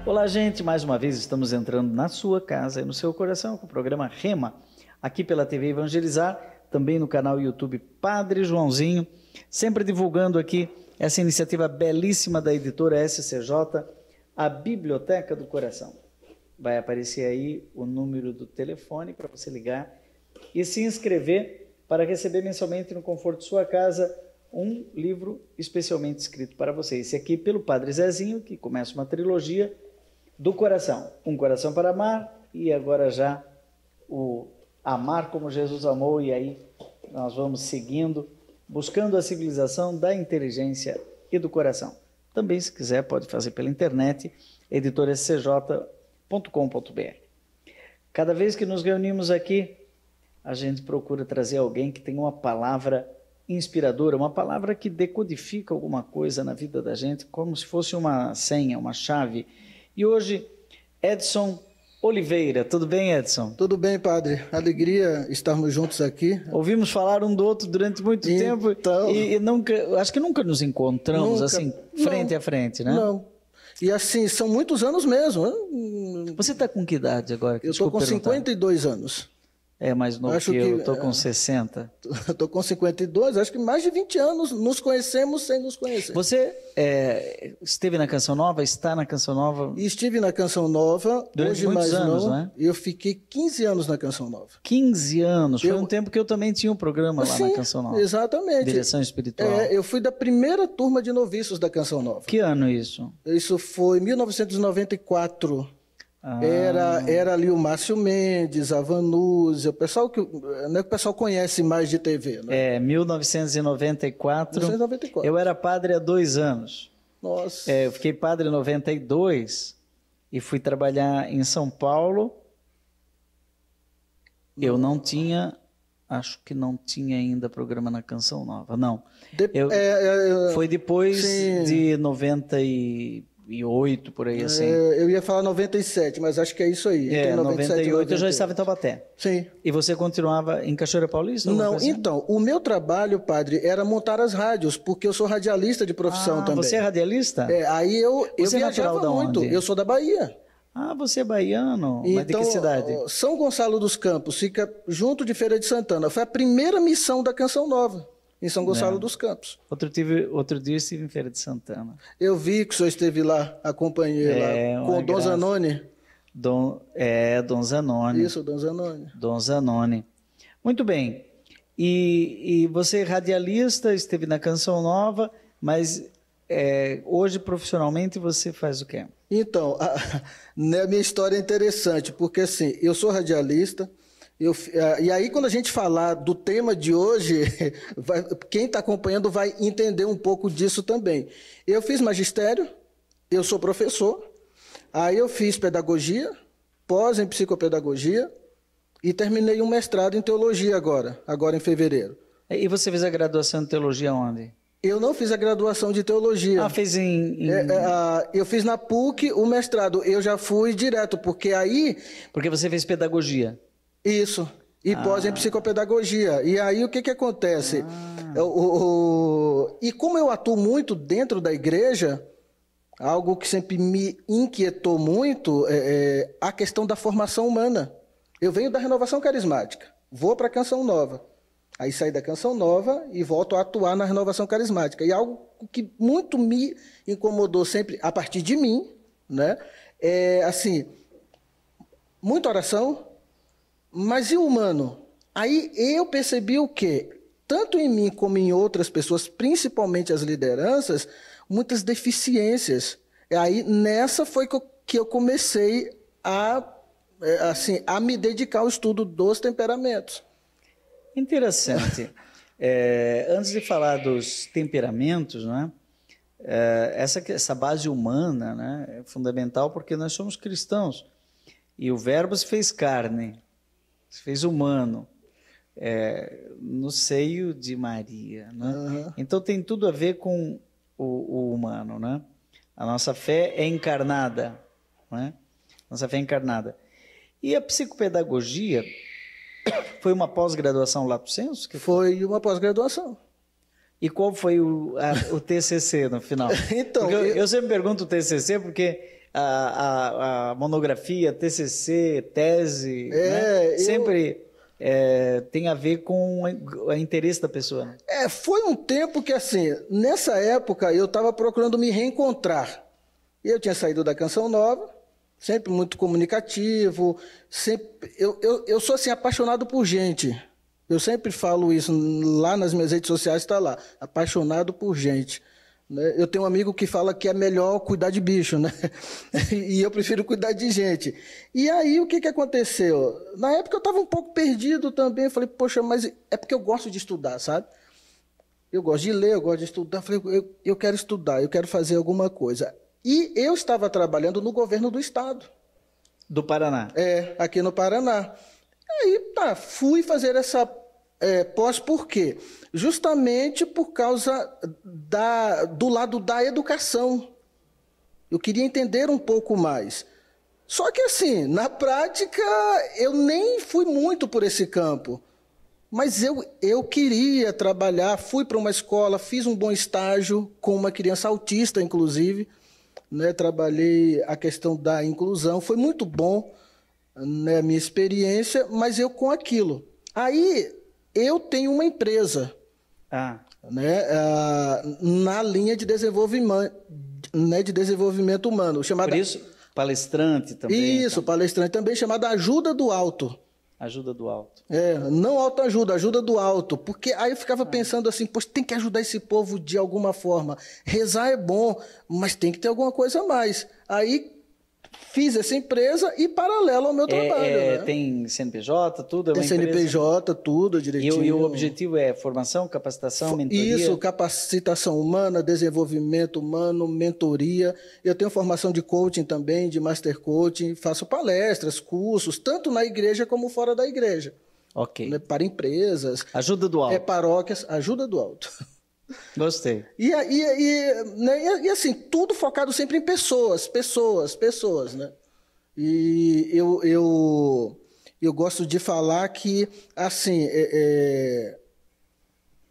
Olá, gente, mais uma vez estamos entrando na sua casa e no seu coração com o programa Rema, aqui pela TV Evangelizar, também no canal YouTube Padre Joãozinho, sempre divulgando aqui essa iniciativa belíssima da editora SCJ, a Biblioteca do Coração. Vai aparecer aí o número do telefone para você ligar e se inscrever para receber mensalmente no conforto de sua casa um livro especialmente escrito para você. Esse aqui pelo Padre Zezinho, que começa uma trilogia do coração. Um coração para amar e agora já o amar como Jesus amou, e aí nós vamos seguindo, buscando a civilização da inteligência e do coração. Também, se quiser, pode fazer pela internet, editorescj.com.br. Cada vez que nos reunimos aqui, a gente procura trazer alguém que tenha uma palavra inspiradora, uma palavra que decodifica alguma coisa na vida da gente, como se fosse uma senha, uma chave. E hoje, Edson Oliveira. Tudo bem, Edson? Tudo bem, padre. Alegria estarmos juntos aqui. Ouvimos falar um do outro durante muito tempo e nunca, acho que nunca nos encontramos assim, frente a frente, né? Não. E assim, são muitos anos mesmo. Você está com que idade agora? Eu estou com 52 anos. É mais novo que eu estou com 60. Eu estou com 52, acho que mais de 20 anos nos conhecemos sem nos conhecer. Você esteve na Canção Nova, está na Canção Nova? Estive na Canção Nova, durante hoje muitos mais anos, não. Né? Eu fiquei 15 anos na Canção Nova. 15 anos? Foi um tempo que eu também tinha um programa lá na Canção Nova. Exatamente. Direção espiritual. Eu fui da primeira turma de noviços da Canção Nova. Que ano isso? Isso foi 1994. Era ali o Márcio Mendes, a Vanúzia, o pessoal que o pessoal conhece mais de TV, né? 1994. 1994. Eu era padre há 2 anos. Nossa. Eu fiquei padre em 92 e fui trabalhar em São Paulo. Eu não tinha, acho que não tinha ainda programa na Canção Nova, não. Foi depois de 98, por aí assim. Eu ia falar 97, mas acho que é isso aí. 98 eu já estava em Taubaté. Sim. E você continuava em Cachoeira Paulista? Não, então, o meu trabalho, padre, era montar as rádios, porque eu sou radialista de profissão também. Você é radialista? Aí eu viajava muito. Eu sou da Bahia. Ah, você é baiano? Mas de que cidade? São Gonçalo dos Campos, fica junto de Feira de Santana. Foi a primeira missão da Canção Nova, em São Gonçalo dos Campos. Outro dia eu estive em Feira de Santana. Eu vi que o senhor esteve lá, acompanhei lá, com o Dom Zanoni. Dom Zanoni. Isso, Dom Zanoni. Dom Zanoni. Muito bem. E você é radialista, esteve na Canção Nova, mas hoje profissionalmente você faz o quê? Então, a minha história é interessante, porque assim, eu sou radialista. E aí, quando a gente falar do tema de hoje, quem está acompanhando vai entender um pouco disso também. Eu fiz magistério, eu sou professor, aí eu fiz pedagogia, pós em psicopedagogia e terminei um mestrado em teologia agora em fevereiro. E você fez a graduação de teologia onde? Eu não fiz a graduação de teologia. Fez eu fiz na PUC o mestrado, eu já fui direto, porque aí... Porque você fez pedagogia. Isso, e pós em psicopedagogia. E aí o que acontece? E como eu atuo muito dentro da igreja, algo que sempre me inquietou muito é a questão da formação humana. Eu venho da renovação carismática, vou para a Canção Nova. Aí saí da Canção Nova e volto a atuar na renovação carismática. E algo que muito me incomodou sempre, a partir de mim, né? Assim, muita oração, mas e o humano? Aí eu percebi o quê? Tanto em mim como em outras pessoas, principalmente as lideranças, muitas deficiências. E aí nessa foi que eu comecei a me dedicar ao estudo dos temperamentos. Interessante. Antes de falar dos temperamentos, né? Essa base humana, né, é fundamental porque nós somos cristãos. E o Verbo se fez carne, se fez humano, no seio de Maria. Né? Uhum. Então tem tudo a ver com o humano. Né? A nossa fé é encarnada. Né? Nossa fé é encarnada. E a psicopedagogia foi uma pós-graduação lato sensu? Foi uma pós-graduação. E qual foi o TCC no final? Então, eu sempre pergunto o TCC porque a monografia, TCC, tese, né? Sempre tem a ver com o interesse da pessoa. Né? Foi um tempo que, assim, nessa época eu estava procurando me reencontrar. Eu tinha saído da Canção Nova, sempre muito comunicativo, eu sou assim, apaixonado por gente. Eu sempre falo isso, lá nas minhas redes sociais está lá, apaixonado por gente. Eu tenho um amigo que fala que é melhor cuidar de bicho, né? E eu prefiro cuidar de gente. E aí, o que aconteceu? Na época eu estava um pouco perdido também. Eu falei, poxa, mas é porque eu gosto de estudar, sabe? Eu gosto de ler, eu gosto de estudar. Eu falei, eu quero estudar, eu quero fazer alguma coisa. E eu estava trabalhando no governo do estado. Do Paraná? Aqui no Paraná. Aí, fui fazer essa pós, por quê? Justamente por causa do lado da educação. Eu queria entender um pouco mais. Só que, assim, na prática, eu nem fui muito por esse campo. Mas eu queria trabalhar, fui para uma escola, fiz um bom estágio com uma criança autista, inclusive. Né? Trabalhei a questão da inclusão, foi muito bom, né, a minha experiência, mas eu com aquilo. Aí, eu tenho uma empresa, né, na linha de desenvolvimento, né, de desenvolvimento humano. Chamada... Por isso, palestrante também. Isso, palestrante também, chamada Ajuda do Alto. Ajuda do Alto. Não autoajuda, ajuda do alto. Porque aí eu ficava pensando assim, poxa, tem que ajudar esse povo de alguma forma. Rezar é bom, mas tem que ter alguma coisa a mais. Aí fiz essa empresa e paralelo ao meu trabalho. Né? Tem CNPJ, tudo? Tem CNPJ, tudo direitinho. E o objetivo é formação, capacitação, mentoria? Isso, capacitação humana, desenvolvimento humano, mentoria. Eu tenho formação de coaching também, de master coaching, faço palestras, cursos, tanto na igreja como fora da igreja. Ok. Né, para empresas. Ajuda do alto. Paróquias, ajuda do alto. Gostei. E assim, tudo focado sempre em pessoas, né? E eu gosto de falar que, assim,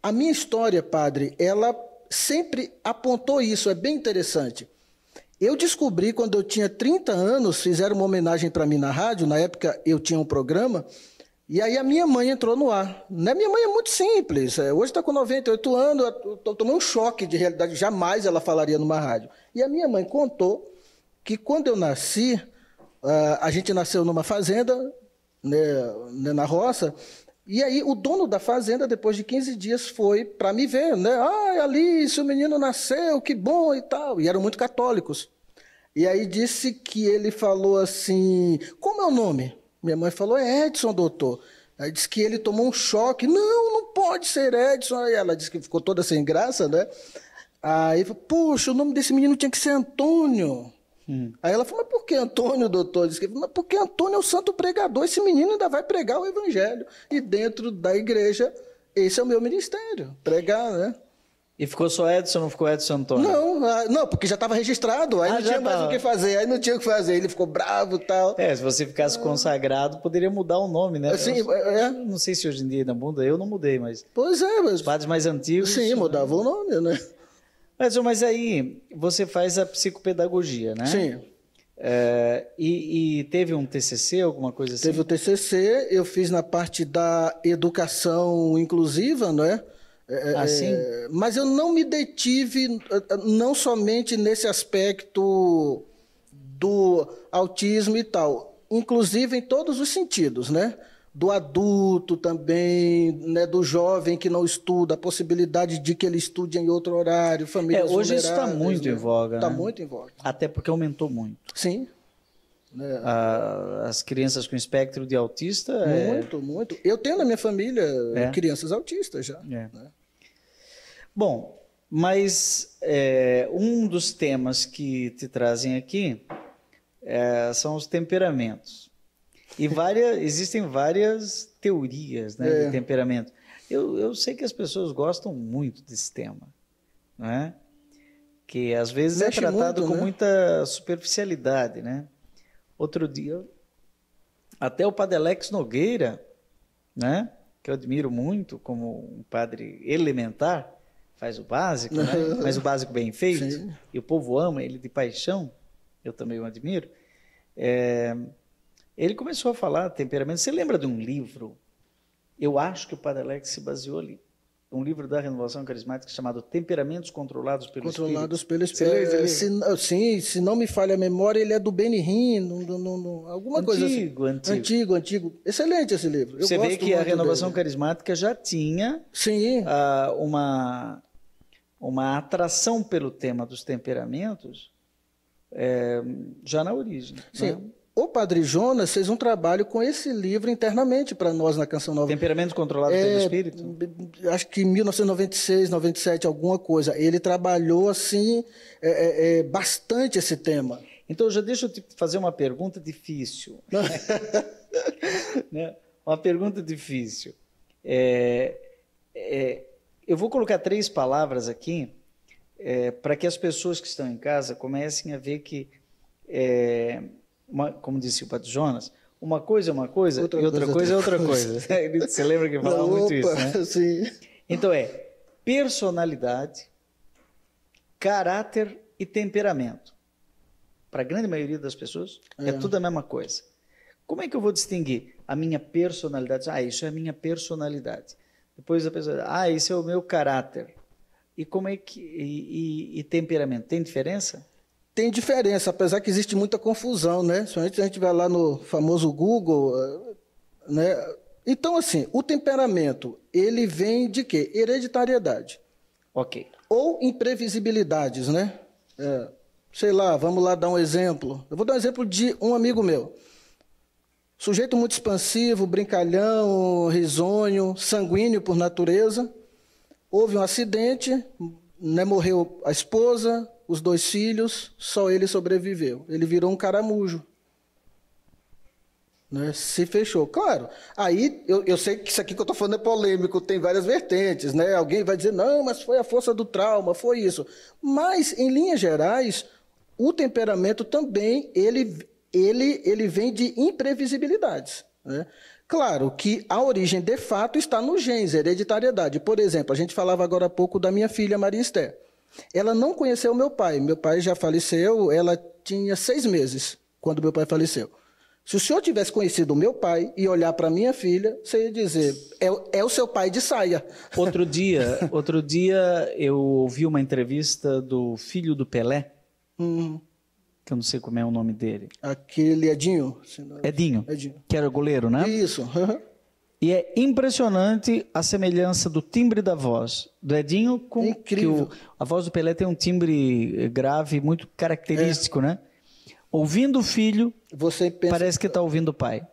a minha história, padre, ela sempre apontou isso, é bem interessante. Eu descobri quando eu tinha 30 anos, fizeram uma homenagem para mim na rádio, na época eu tinha um programa, e aí a minha mãe entrou no ar. Né? Minha mãe é muito simples, hoje está com 98 anos, eu tomei um choque de realidade, jamais ela falaria numa rádio. E a minha mãe contou que quando eu nasci, a gente nasceu numa fazenda, né, na roça, e aí o dono da fazenda, depois de 15 dias, foi para me ver, né? Alice, o menino nasceu, que bom e tal. E eram muito católicos. E aí disse que ele falou assim, como é o nome? Minha mãe falou, é Edson, doutor. Aí disse que ele tomou um choque. Não pode ser Edson. Aí ela disse que ficou toda sem graça, né? Aí falou, puxa, o nome desse menino tinha que ser Antônio. Aí ela falou, mas por que Antônio, doutor? Disse que, mas porque Antônio é o santo pregador. Esse menino ainda vai pregar o evangelho. E dentro da igreja, esse é o meu ministério, pregar, né? E ficou só Edson, não ficou Edson Antônio? Não, porque já estava registrado, aí não tinha mais o que fazer, ele ficou bravo e tal. Se você ficasse consagrado, poderia mudar o nome, né? Sim, não sei se hoje em dia ainda muda, eu não mudei, mas... Pois é, mas... Os padres mais antigos... Sim, mudavam o nome, né? Edson, mas aí você faz a psicopedagogia, né? Sim. E teve um TCC, alguma coisa assim? Teve o TCC, eu fiz na parte da educação inclusiva, não é? Assim? Mas eu não me detive não somente nesse aspecto do autismo e tal, inclusive em todos os sentidos, né? Do adulto também, né? Do jovem que não estuda, a possibilidade de que ele estude em outro horário, famílias hoje isso está muito, né? Em voga. Está muito em voga. Até porque aumentou muito. Sim. As crianças com espectro de autista... Muito. Eu tenho na minha família crianças autistas já. Né? Bom, mas um dos temas que te trazem aqui são os temperamentos. E existem várias teorias, né, de temperamento. Eu sei que as pessoas gostam muito desse tema, não é? Que às vezes é tratado com muita superficialidade, né? Outro dia, até o padre Alex Nogueira, né, que eu admiro muito como um padre elementar, faz o básico, né? Mas o básico bem feito, e o povo ama ele de paixão, eu também o admiro, ele começou a falar temperamento. Você lembra de um livro? Eu acho que o Padre Alex se baseou ali. Um livro da Renovação Carismática chamado Temperamentos Controlados pelo Espírito. Controlados pelo Espírito. Sim, se não me falha a memória, ele é do Benihim, alguma coisa assim. Antigo. Excelente esse livro. Você vê que a Renovação Carismática já tinha uma atração pelo tema dos temperamentos já na origem. Sim. Né? O Padre Jonas fez um trabalho com esse livro internamente para nós na Canção Nova. Temperamentos Controlados pelo Espírito? Acho que em 1996, 97, alguma coisa. Ele trabalhou assim bastante esse tema. Então, já deixa eu te fazer uma pergunta difícil. Né? Uma pergunta difícil. Eu vou colocar 3 palavras aqui para que as pessoas que estão em casa comecem a ver que... como disse o Padre Jonas, uma coisa é uma coisa e outra coisa é outra coisa. Você lembra que falava muito isso, né? Sim. Então personalidade, caráter e temperamento. Para a grande maioria das pessoas, é tudo a mesma coisa. Como é que eu vou distinguir a minha personalidade? Isso é a minha personalidade. Depois a pessoa, esse é o meu caráter. E como é que e temperamento? Tem diferença? Tem diferença, apesar que existe muita confusão, né? Somente a gente vai lá no famoso Google, né? Então, assim, o temperamento, ele vem de quê? Hereditariedade. Ok. Ou imprevisibilidades, né? Sei lá, vamos lá dar um exemplo. Eu vou dar um exemplo de um amigo meu. Sujeito muito expansivo, brincalhão, risonho, sanguíneo por natureza. Houve um acidente, né? Morreu a esposa, os 2 filhos, só ele sobreviveu. Ele virou um caramujo. Né? Se fechou. Claro, aí eu sei que isso aqui que eu estou falando é polêmico, tem várias vertentes, né? Alguém vai dizer, não, mas foi a força do trauma, foi isso. Mas, em linhas gerais, o temperamento também, ele vem de imprevisibilidades. Né? Claro que a origem, de fato, está nos genes, hereditariedade. Por exemplo, a gente falava agora há pouco da minha filha, Maria Esther. Ela não conheceu meu pai. Meu pai já faleceu, ela tinha 6 meses quando meu pai faleceu. Se o senhor tivesse conhecido o meu pai e olhar para minha filha, você ia dizer, é o seu pai de saia. Outro dia eu ouvi uma entrevista do filho do Pelé, que eu não sei como é o nome dele. Aquele Edinho. Edinho, que era goleiro, né? Isso. E é impressionante a semelhança do timbre da voz do Edinho com... Incrível. A voz do Pelé tem um timbre grave muito característico, né? Ouvindo o filho, parece que está ouvindo o pai.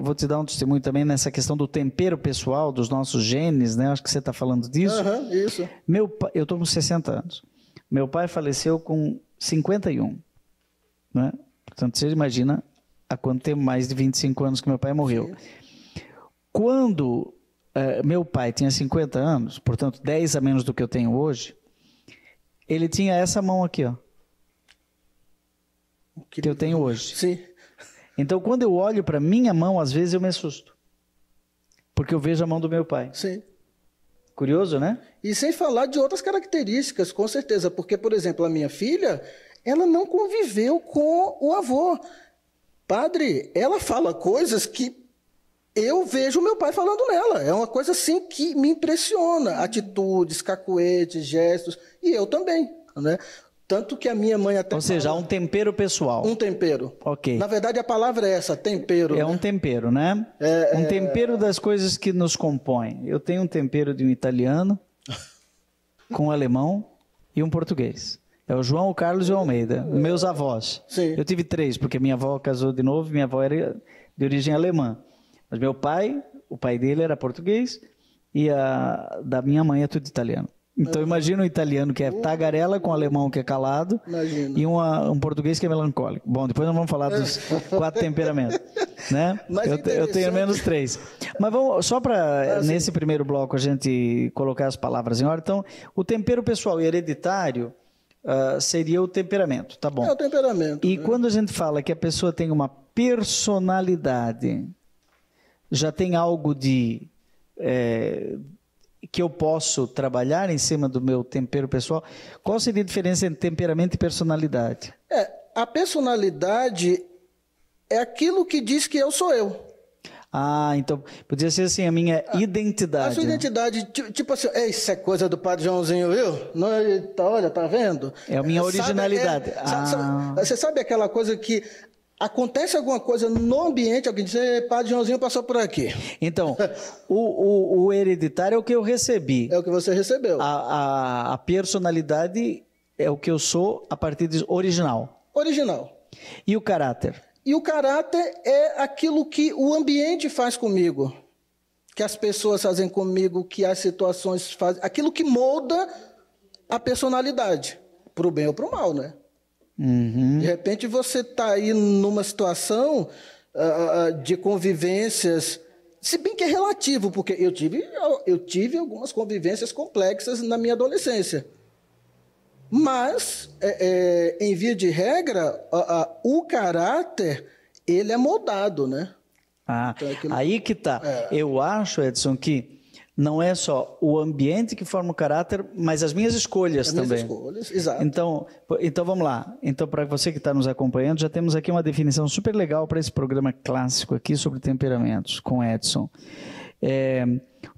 Vou te dar um testemunho também nessa questão do tempero pessoal, dos nossos genes, né? Acho que você está falando disso. Isso. Eu estou com 60 anos. Meu pai faleceu com 51. Né? Portanto, você imagina há quanto tempo, mais de 25 anos que meu pai morreu. Sim. Quando meu pai tinha 50 anos, portanto 10 a menos do que eu tenho hoje, ele tinha essa mão aqui, ó, que eu tenho hoje. Sim. Então, quando eu olho para minha mão, às vezes eu me assusto, porque eu vejo a mão do meu pai. Sim. Curioso, né? E sem falar de outras características, com certeza, porque, por exemplo, a minha filha, ela não conviveu com o avô. Padre, ela fala coisas que eu vejo meu pai falando nela. É uma coisa assim que me impressiona. Atitudes, cacuetes, gestos. E eu também, né? Tanto que a minha mãe até... Ou seja, há um tempero pessoal. Um tempero. Ok. Na verdade, a palavra é essa, tempero. É, né? Um tempero, né? Um tempero das coisas que nos compõem. Eu tenho um tempero de um italiano, com um alemão e um português. É o João, o Carlos e o Almeida. Meus avós. Sim. Eu tive 3, porque minha avó casou de novo, minha avó era de origem alemã. Mas meu pai, o pai dele era português e a da minha mãe é tudo italiano. Então imagina um italiano que é tagarela com um alemão que é calado. Imagina. E um português que é melancólico. Bom, depois nós vamos falar dos 4 temperamentos. Né? Eu tenho menos 3. Mas vamos, só para nesse primeiro bloco a gente colocar as palavras em ordem. Então, o tempero pessoal e hereditário seria o temperamento, tá bom? É o temperamento. E quando a gente fala que a pessoa tem uma personalidade, já tem algo de que eu posso trabalhar em cima do meu tempero pessoal. Qual seria a diferença entre temperamento e personalidade? A personalidade é aquilo que diz que eu sou eu. Ah, então podia ser assim, a minha identidade. A sua identidade, tipo assim, isso é coisa do Padre Joãozinho, viu? Não, olha, tá vendo? É a minha originalidade. Você sabe aquela coisa que acontece alguma coisa no ambiente, alguém diz, Padre Joãozinho passou por aqui. Então, o hereditário é o que eu recebi. É o que você recebeu. A personalidade é o que eu sou a partir de original. Original. E o caráter? E o caráter é aquilo que o ambiente faz comigo, que as pessoas fazem comigo, que as situações fazem, aquilo que molda a personalidade, para o bem ou para o mal, né? Uhum. De repente você está aí numa situação de convivências, se bem que é relativo, porque eu tive algumas convivências complexas na minha adolescência. Mas, em via de regra, o caráter, ele é moldado, né? Então, aí que tá. Eu acho, Edson, que não é só o ambiente que forma o caráter, mas as minhas escolhas também. As minhas escolhas, exato. Então vamos lá. Então, para você que está nos acompanhando, já temos aqui uma definição super legal para esse programa clássico aqui sobre temperamentos, com Edson.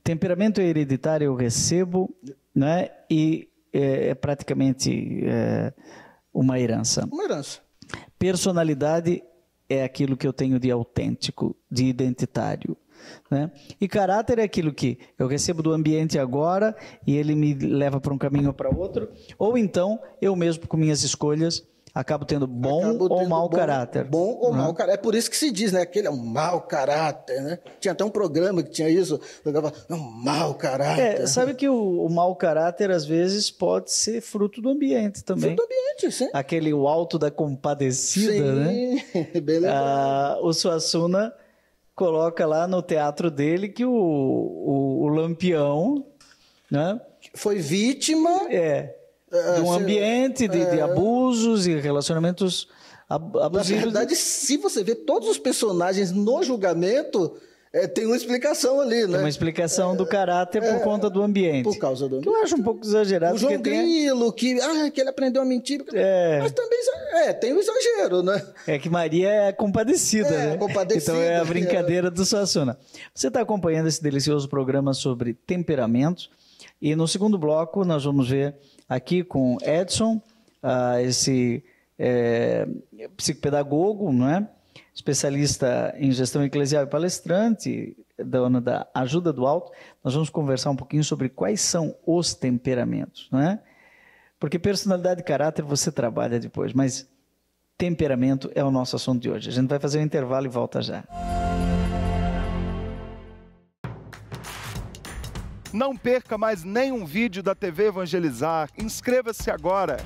Temperamento hereditário eu recebo, né? E é praticamente uma herança. Uma herança. Personalidade é aquilo que eu tenho de autêntico, de identitário, né? E caráter é aquilo que eu recebo do ambiente agora e ele me leva para um caminho ou para outro, ou então eu mesmo com minhas escolhas acabo tendo bom ou mau caráter. Bom ou mau caráter. É por isso que se diz, né? Aquele é um mau caráter, né? Tinha até um programa que tinha isso. Um mau caráter. Sabe que o mau caráter, às vezes, pode ser fruto do ambiente também. Fruto do ambiente, sim. Aquele o alto da compadecida, sim, né? Bem lembrado. O Suassuna coloca lá no teatro dele que o Lampião, né? Foi vítima... de um ambiente de abusos e relacionamentos abusivos. Na verdade, se você vê todos os personagens no julgamento, tem uma explicação ali, né? Tem uma explicação do caráter por conta do ambiente. Por causa do ambiente. Que eu acho um pouco exagerado. O João Grilo, que ele aprendeu a mentir. Mas também tem um exagero, né? É que Maria é compadecida, né? Compadecida. Então é a brincadeira do Suassuna. Você está acompanhando esse delicioso programa sobre temperamentos. E no segundo bloco nós vamos ver aqui com Edson, esse psicopedagogo, não é? Especialista em gestão eclesial e palestrante, dona da Ajuda do Alto. Nós vamos conversar um pouquinho sobre quais são os temperamentos, não é? Porque personalidade e caráter você trabalha depois, mas temperamento é o nosso assunto de hoje. A gente vai fazer um intervalo e volta já. Não perca mais nenhum vídeo da TV Evangelizar. Inscreva-se agora.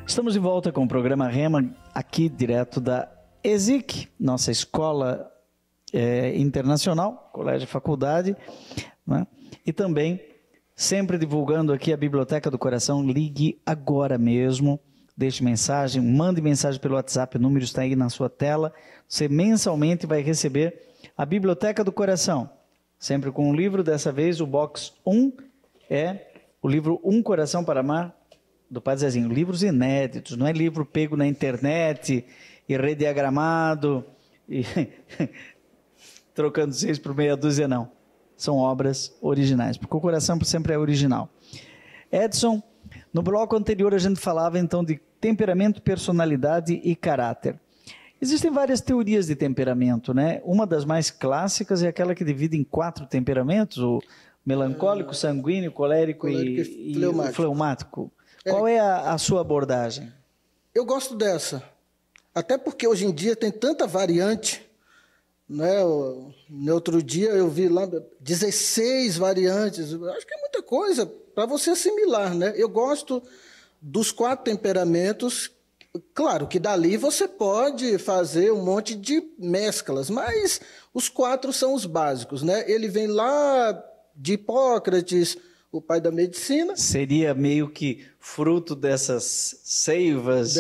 Estamos de volta com o programa Rema, aqui direto da ESIC, nossa escola internacional, colégio e faculdade, né? E também sempre divulgando aqui a Biblioteca do Coração. Ligue agora mesmo, deixe mensagem, mande mensagem pelo WhatsApp, o número está aí na sua tela. Você mensalmente vai receber a Biblioteca do Coração, sempre com um livro. Dessa vez o box 1 é o livro Um Coração para Amar, do Padre Zezinho. Livros inéditos, não é livro pego na internet e rediagramado e trocando 6 por meia dúzia, não. São obras originais, porque o coração sempre é original. Edson, no bloco anterior a gente falava então de temperamento, personalidade e caráter. Existem várias teorias de temperamento, né? Uma das mais clássicas é aquela que divide em 4 temperamentos, o melancólico, sanguíneo, colérico e fleumático. Qual é a sua abordagem? Eu gosto dessa. Até porque hoje em dia tem tanta variante, né? No outro dia eu vi lá 16 variantes. Acho que é muita coisa para você assimilar, né? Eu gosto dos 4 temperamentos. Claro que dali você pode fazer um monte de mesclas, mas os 4 são os básicos, né? Ele vem lá de Hipócrates, o pai da medicina. Seria meio que fruto dessas seivas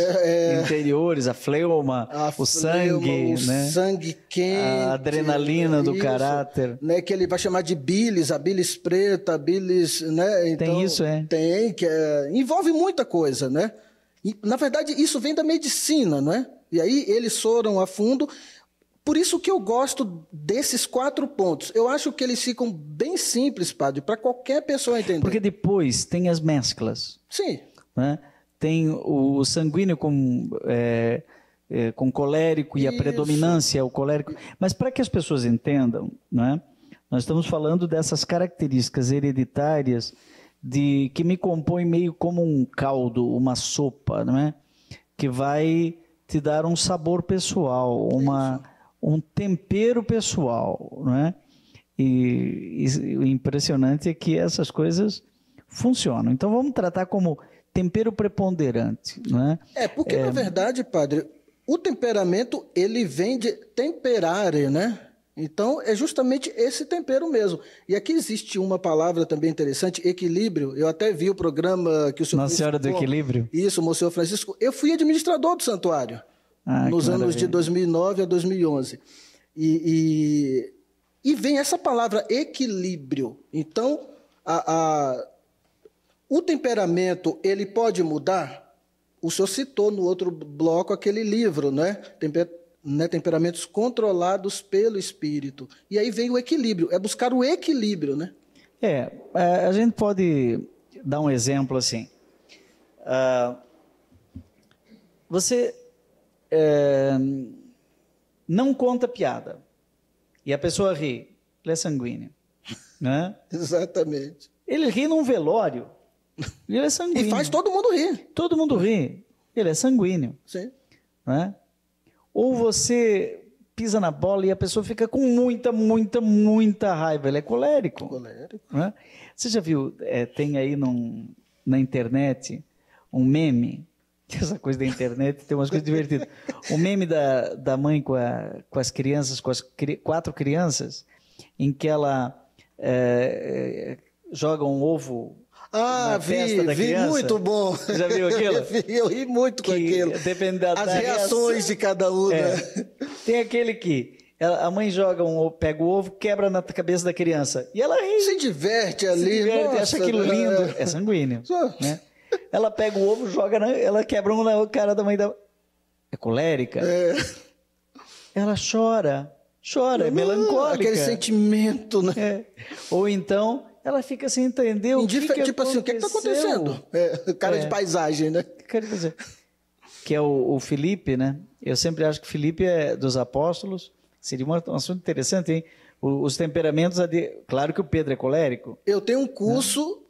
interiores, a fleuma, o sangue, né? Sangue quente, a adrenalina do caráter. Né? Que ele vai chamar de bilis, a bilis preta, a bilis... Né? Então, tem isso, Tem, envolve muita coisa, né? E, na verdade, isso vem da medicina, né? E aí eles foram a fundo... Por isso que eu gosto desses 4 pontos. Eu acho que eles ficam bem simples, padre, para qualquer pessoa entender. Porque depois tem as mesclas. Sim. Né? Tem o sanguíneo com colérico e a predominância, o colérico. Mas para que as pessoas entendam, né? Nós estamos falando dessas características hereditárias que me compõem meio como um caldo, uma sopa, não é? Que vai te dar um sabor pessoal, um tempero pessoal, não é? E o impressionante é que essas coisas funcionam. Então vamos tratar como tempero preponderante, não é? Porque na verdade, padre, o temperamento ele vem de temperare, né? Então é justamente esse tempero mesmo. E aqui existe uma palavra também interessante, equilíbrio. Eu até vi o programa que o senhor... Nossa Senhora do Equilíbrio? Isso, Monsenhor Francisco. Eu fui administrador do santuário. Nos anos de 2009 a 2011. E vem essa palavra equilíbrio. Então, o temperamento, ele pode mudar? O senhor citou no outro bloco aquele livro, né? Temperamentos controlados pelo Espírito. E aí vem o equilíbrio, é buscar o equilíbrio, né? A gente pode dar um exemplo assim. Você... não conta piada e a pessoa ri, ele é sanguíneo, né? Exatamente. Ele ri num velório, ele é sanguíneo. E faz todo mundo rir. Todo mundo ri, ele é sanguíneo. Sim. Né? Ou você pisa na bola e a pessoa fica com muita raiva, ele é colérico. Colérico. Né? Você já viu, tem aí na internet um meme. Essa coisa da internet tem umas coisas divertidas. O meme da mãe com as crianças, com as 4 crianças, em que ela joga um ovo na festa da criança. Muito bom. Já viu aquilo? Eu ri muito com aquilo. Depende as reações de cada um. Né? Tem aquele que a mãe pega o ovo, quebra na cabeça da criança. E ela ri. Se diverte ali. Se diverte, acha aquilo lindo. É sanguíneo. Né? Ela pega o ovo, ela quebra um na cara da mãe da... É colérica? Ela chora, é melancólica. Aquele sentimento, né? Ou então, ela fica sem entender o que tipo assim, o que está acontecendo? Cara de paisagem, né? Que é o Felipe, né? Eu sempre acho que Felipe é dos apóstolos. Seria um assunto interessante, hein? Os temperamentos, claro que o Pedro é colérico. Eu tenho um curso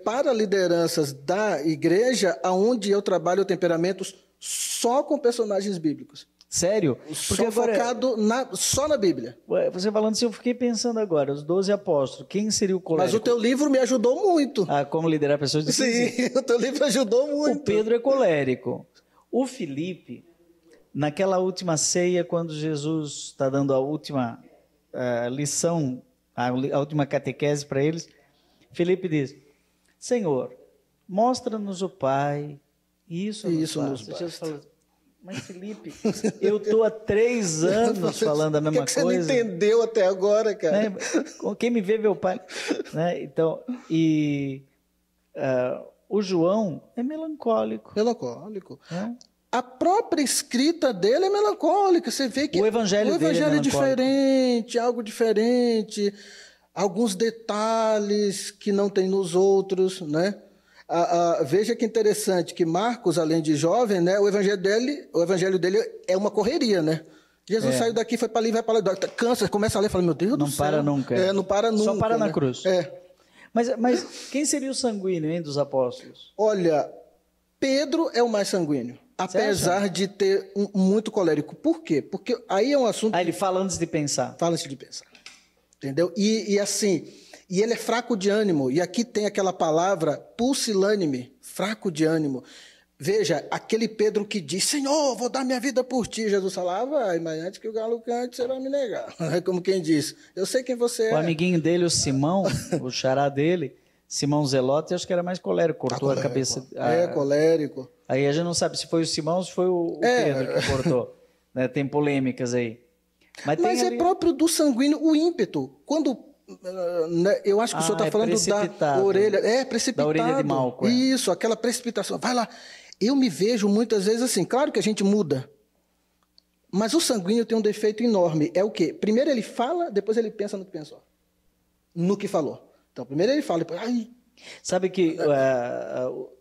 para lideranças da igreja, onde eu trabalho temperamentos só com personagens bíblicos. Sério? Porque agora focado só na Bíblia. Você falando assim, eu fiquei pensando agora, os 12 apóstolos, quem seria o colérico? Mas o teu livro me ajudou muito. Como liderar pessoas de Sim, o teu livro ajudou muito. O Pedro é colérico. O Felipe, naquela última ceia, quando Jesus está dando a última... lição, a última catequese para eles, Felipe diz: Senhor, mostra-nos o Pai, isso nos basta. Jesus fala: mas Felipe, eu estou há 3 anos falando a mesma coisa. Você não entendeu até agora, cara? Né? Quem me vê o Pai. Né? Então, o João é melancólico. Melancólico. A própria escrita dele é melancólica. Você vê que o evangelho é diferente, algo diferente, alguns detalhes que não tem nos outros, né? Veja que interessante que Marcos, além de jovem, né, o evangelho dele é uma correria, né? Jesus saiu daqui, foi para ali, vai para lá, cansa, começa a ler e fala: meu Deus do céu. Não para nunca. Não para nunca. Só para na cruz. É. Mas quem seria o sanguíneo, hein, dos apóstolos? Olha, Pedro é o mais sanguíneo. Apesar de ter muito colérico. Por quê? Porque aí é um assunto... ele fala antes de pensar. Fala antes de pensar. Entendeu? E assim, ele é fraco de ânimo. E aqui tem aquela palavra pusilânime, fraco de ânimo. Veja, aquele Pedro que diz: Senhor, vou dar minha vida por ti. Jesus fala: vai, mas antes que o galo cante, você vai me negar. Como quem diz: eu sei quem você é. O amiguinho dele, o Simão, o xará dele, Simão Zelote, acho que era mais colérico, cortou a cabeça. Colérico. Aí a gente não sabe se foi o Simão ou se foi o Pedro que cortou. Né? Tem polêmicas aí. Mas é próprio do sanguíneo o ímpeto. Quando... eu acho que o senhor está falando da orelha. É, precipitado. Da orelha de Malco. Isso, aquela precipitação. Vai lá. Eu me vejo muitas vezes assim. Claro que a gente muda. Mas o sanguíneo tem um defeito enorme. É o quê? Primeiro ele fala, depois ele pensa no que pensou. No que falou. Então, primeiro ele fala, depois... Ai. Sabe que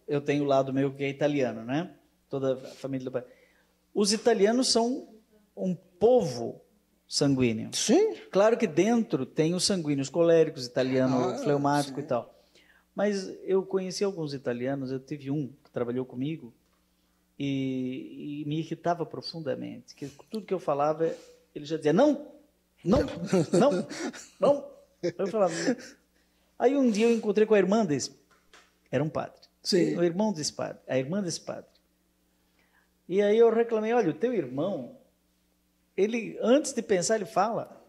eu tenho o lado meu que é italiano, né? Toda a família do pai. Os italianos são um povo sanguíneo. Sim. Claro que dentro tem os sanguíneos coléricos, italiano, fleumático, sim, e tal. Mas eu conheci alguns italianos, eu tive um que trabalhou comigo e me irritava profundamente. Que tudo que eu falava, ele já dizia, não. Eu falava... Aí um dia eu encontrei com a irmã desse, era um padre, sim, o irmão desse padre, a irmã desse padre. E aí eu reclamei, olha, o teu irmão, ele, antes de pensar, ele fala.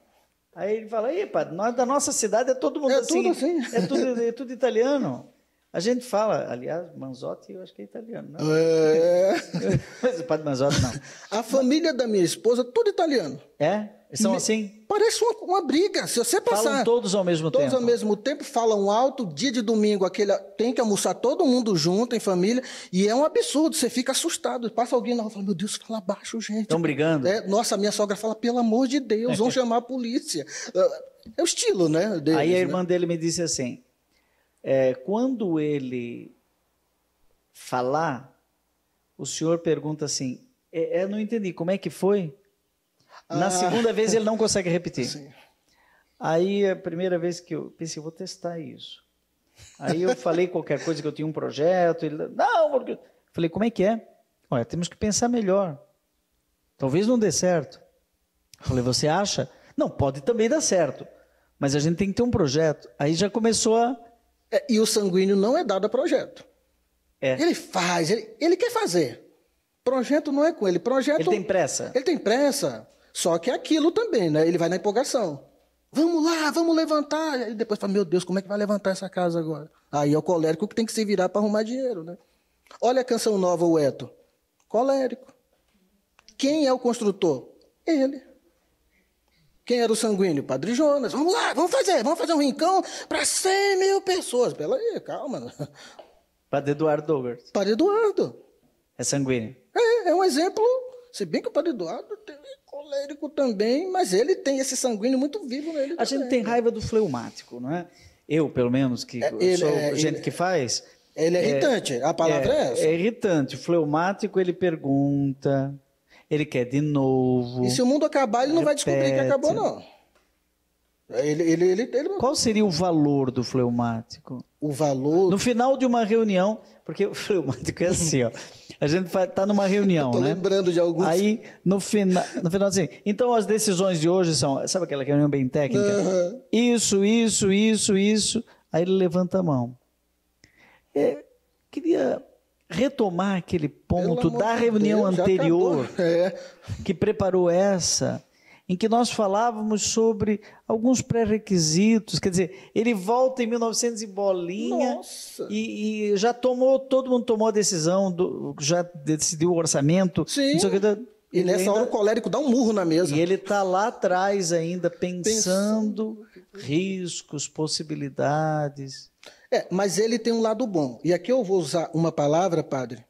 Aí ele fala, ei, padre, nós da nossa cidade é todo mundo assim. Tudo assim. É tudo italiano. A gente fala, aliás, Manzotti eu acho que é italiano, não? Mas o padre Manzotti não. A família da minha esposa, tudo italiano. É? Eles são assim? Parece uma briga. Se você passar... Falam todos ao mesmo tempo. Todos ao mesmo tempo, falam alto. Dia de domingo, tem que almoçar todo mundo junto, em família. E é um absurdo, você fica assustado. Passa alguém na rua e fala, meu Deus, fala baixo, gente. Estão brigando? Nossa, minha sogra fala, pelo amor de Deus, vão chamar a polícia. É o estilo, né? Deles, aí a irmã dele me disse assim, quando ele falar, o senhor pergunta assim, não entendi, como é que foi? Na segunda vez ele não consegue repetir. Sim. Aí a primeira vez que eu pensei, vou testar isso. Aí eu falei qualquer coisa, que eu tinha um projeto, ele, não, porque... Falei, como é que é? Olha, temos que pensar melhor. Talvez não dê certo. Falei, você acha? Não, pode também dar certo, mas a gente tem que ter um projeto. Aí já começou a... e o sanguíneo não é dado a projeto. Ele faz, ele quer fazer. Projeto não é com ele. Projeto, ele tem pressa. Ele tem pressa. Só que é aquilo também, né? Ele vai na empolgação. Vamos lá, vamos levantar. E depois fala, meu Deus, como é que vai levantar essa casa agora? Aí é o colérico que tem que se virar para arrumar dinheiro, né? Olha a canção nova, o Eto. Colérico. Quem é o construtor? Ele. Quem era o sanguíneo? Padre Jonas. Vamos lá, vamos fazer um rincão para 100 mil pessoas. Pela aí, calma. Padre Eduardo Douglas. Padre Eduardo. É sanguíneo. É um exemplo, se bem que o Padre Eduardo tem colérico também, mas ele tem esse sanguíneo muito vivo nele. A gente tem raiva do fleumático, não é? Eu, pelo menos, que sou gente que faz... Ele é irritante, a palavra é essa. É irritante. O fleumático, ele pergunta, ele quer de novo. E se o mundo acabar, ele não vai descobrir que acabou, não. Qual seria o valor do fleumático? O valor... No final de uma reunião, porque o fleumático é assim, ó. A gente está numa reunião, Tô né? lembrando de alguns... Aí, no final assim, então as decisões de hoje são, sabe aquela reunião bem técnica? Uhum. Isso. Aí ele levanta a mão. Queria retomar aquele ponto da reunião anterior que preparou essa, em que nós falávamos sobre alguns pré-requisitos, quer dizer, ele volta em 1900 e bolinha. Nossa. E já todo mundo tomou a decisão, já decidiu o orçamento. Sim. Não sei o que, e nessa hora o colérico dá um murro na mesa. E ele está lá atrás ainda pensando riscos, possibilidades. Mas ele tem um lado bom. E aqui eu vou usar uma palavra, padre,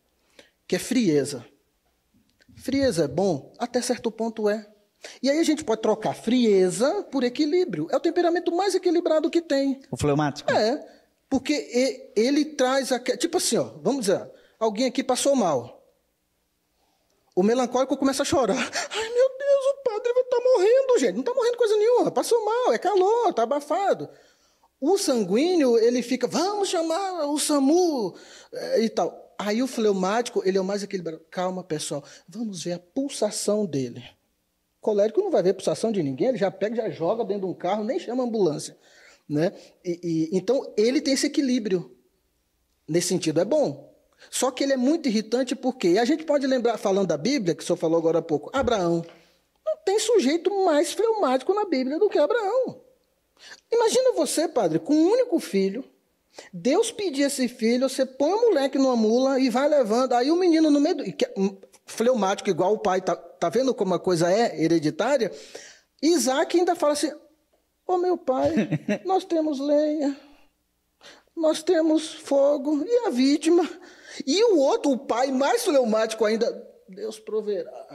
que é frieza. Frieza é bom? Até certo ponto é. E aí a gente pode trocar frieza por equilíbrio. É o temperamento mais equilibrado que tem. O fleumático? Porque ele traz... Tipo assim, ó, vamos dizer, alguém aqui passou mal. O melancólico começa a chorar. Ai, meu Deus, o padre vai estar morrendo, gente. Não está morrendo coisa nenhuma. Passou mal, é calor, está abafado. O sanguíneo, ele fica, vamos chamar o SAMU e tal. Aí o fleumático, ele é o mais equilibrado. Calma, pessoal, vamos ver a pulsação dele. O colérico não vai ver a pulsação de ninguém, ele já pega, já joga dentro de um carro, nem chama a ambulância. Né? Então, ele tem esse equilíbrio. Nesse sentido, é bom. Só que ele é muito irritante porque, a gente pode lembrar, falando da Bíblia, que o senhor falou agora há pouco, Abraão. Não tem sujeito mais fleumático na Bíblia do que Abraão. Imagina você, padre, com um único filho, Deus pedir esse filho, você põe o moleque numa mula e vai levando. Aí o menino no meio fleumático, igual o pai, tá vendo como a coisa é hereditária? Isaac ainda fala assim, meu pai, nós temos lenha, nós temos fogo, e a vítima? E o outro, o pai mais fleumático ainda, Deus proverá.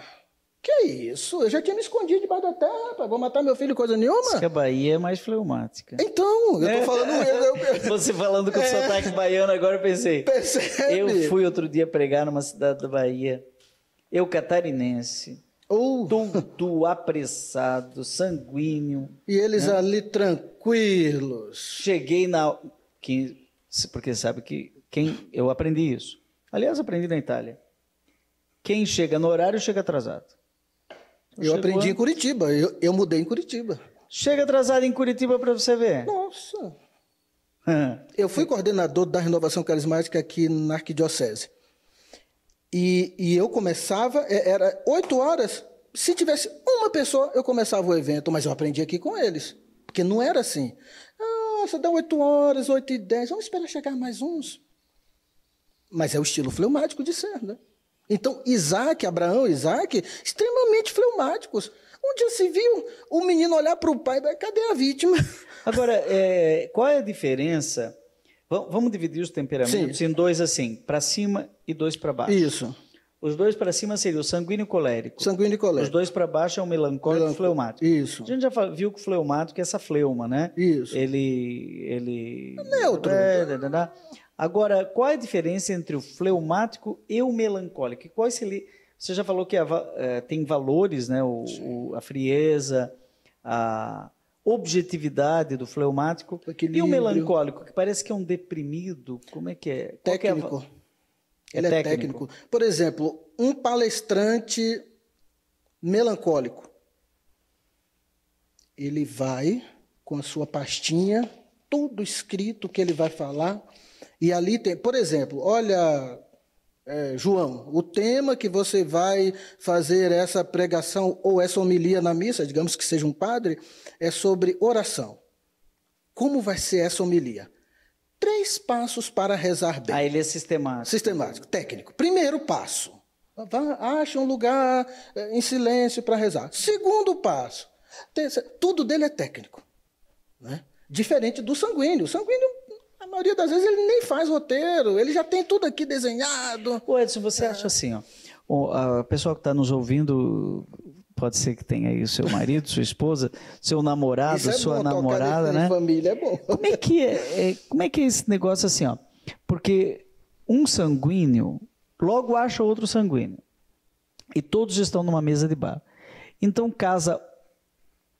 Que isso? Eu já tinha me escondido debaixo da terra, rapaz. Vou matar meu filho, coisa nenhuma. Diz que a Bahia é mais fleumática. Então, eu tô falando... Você falando com o sotaque baiano, agora eu pensei. Percebe? Eu fui outro dia pregar numa cidade da Bahia. Eu, catarinense. Tudo apressado, sanguíneo. E eles ali tranquilos. Cheguei porque sabe que eu aprendi isso. Aliás, aprendi na Itália. Quem chega no horário, chega atrasado. Eu aprendi em Curitiba, eu mudei em Curitiba. Chega atrasado em Curitiba para você ver. Nossa. Eu fui coordenador da Renovação Carismática aqui na Arquidiocese. E eu começava, era 8 horas, se tivesse uma pessoa, eu começava o evento, mas eu aprendi aqui com eles. Porque não era assim. Você dá 8 horas, 8h10, vamos esperar chegar mais uns. Mas é o estilo fleumático de ser, né? Então, Abraão e Isaac, extremamente fleumáticos. Um dia se viu o menino olhar para o pai, cadê a vítima? Agora, qual é a diferença? Vamos dividir os temperamentos em 2 assim, para cima e 2 para baixo. Isso. Os 2 para cima seria o sanguíneo e colérico. Sanguíneo e colérico. Os 2 para baixo é o melancólico e fleumático. Isso. A gente já viu que o fleumático é essa fleuma, né? Isso. Ele... É neutro. Agora, qual é a diferença entre o fleumático e o melancólico? Você já falou que tem valores, né? A frieza, a objetividade do fleumático. E o melancólico, que parece que é um deprimido, como é que é? Técnico. Ele é técnico. Por exemplo, um palestrante melancólico, ele vai com a sua pastinha, tudo escrito que ele vai falar, e ali tem, por exemplo, olha, João, o tema que você vai fazer essa pregação ou essa homilia na missa, digamos que seja um padre, é sobre oração. Como vai ser essa homilia? 3 passos para rezar bem. Ele é sistemático. Sistemático, técnico. Primeiro passo, acha um lugar em silêncio para rezar. Segundo passo, tudo dele é técnico, né? Diferente do sanguíneo. O sanguíneo, a maioria das vezes, ele nem faz roteiro, ele já tem tudo aqui desenhado. Edson, você acha assim, a pessoa que está nos ouvindo, pode ser que tenha aí o seu marido, sua esposa, seu namorado, sua namorada, né? Família é bom. Como é que é esse negócio assim, Porque um sanguíneo logo acha outro sanguíneo. E todos estão numa mesa de bar. Então casa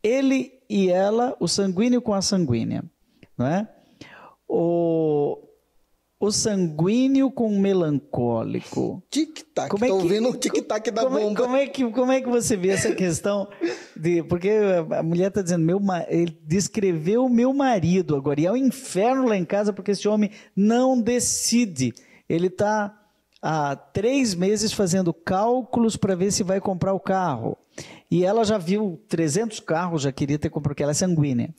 ele e ela, o sanguíneo com a sanguínea, não é? O sanguíneo com o melancólico. Tic-tac, estou ouvindo o tic-tac da bomba. Como é que você vê essa questão? Porque a mulher está dizendo, ele descreveu o meu marido agora, e é o inferno lá em casa, porque esse homem não decide. Ele está há 3 meses fazendo cálculos para ver se vai comprar o carro. E ela já viu 300 carros, já queria ter comprado, porque ela é sanguínea.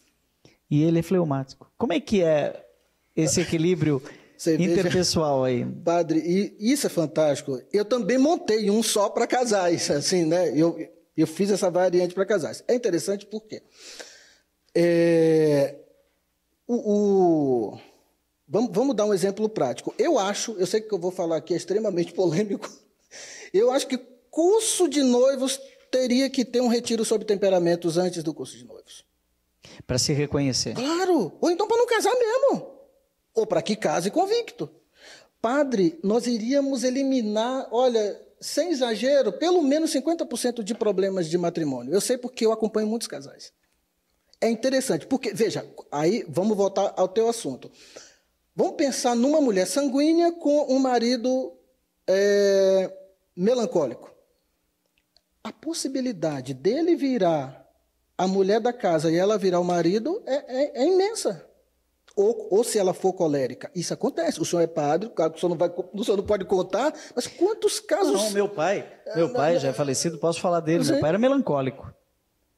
E ele é fleumático. Como é que é esse equilíbrio interpessoal aí? Padre, e isso é fantástico. Eu também montei um só para casais, assim, né? Eu fiz essa variante para casais. É interessante porque vamos dar um exemplo prático. Eu sei que eu vou falar aqui é extremamente polêmico, eu acho que curso de noivos teria que ter um retiro sobre temperamentos antes do curso de noivos. Para se reconhecer. Claro, ou então para não casar mesmo. Ou para que case convicto. Padre, nós iríamos eliminar, olha, sem exagero, pelo menos 50% de problemas de matrimônio. Eu sei porque eu acompanho muitos casais. É interessante, porque, veja, aí vamos voltar ao teu assunto. Vamos pensar numa mulher sanguínea com um marido melancólico. A possibilidade dele virar a mulher da casa e ela virar o marido é imensa. Ou se ela for colérica. Isso acontece. O senhor é padre, claro que o senhor não pode contar, mas quantos casos... Não, meu pai já é falecido, posso falar dele. Sim. Meu pai era melancólico.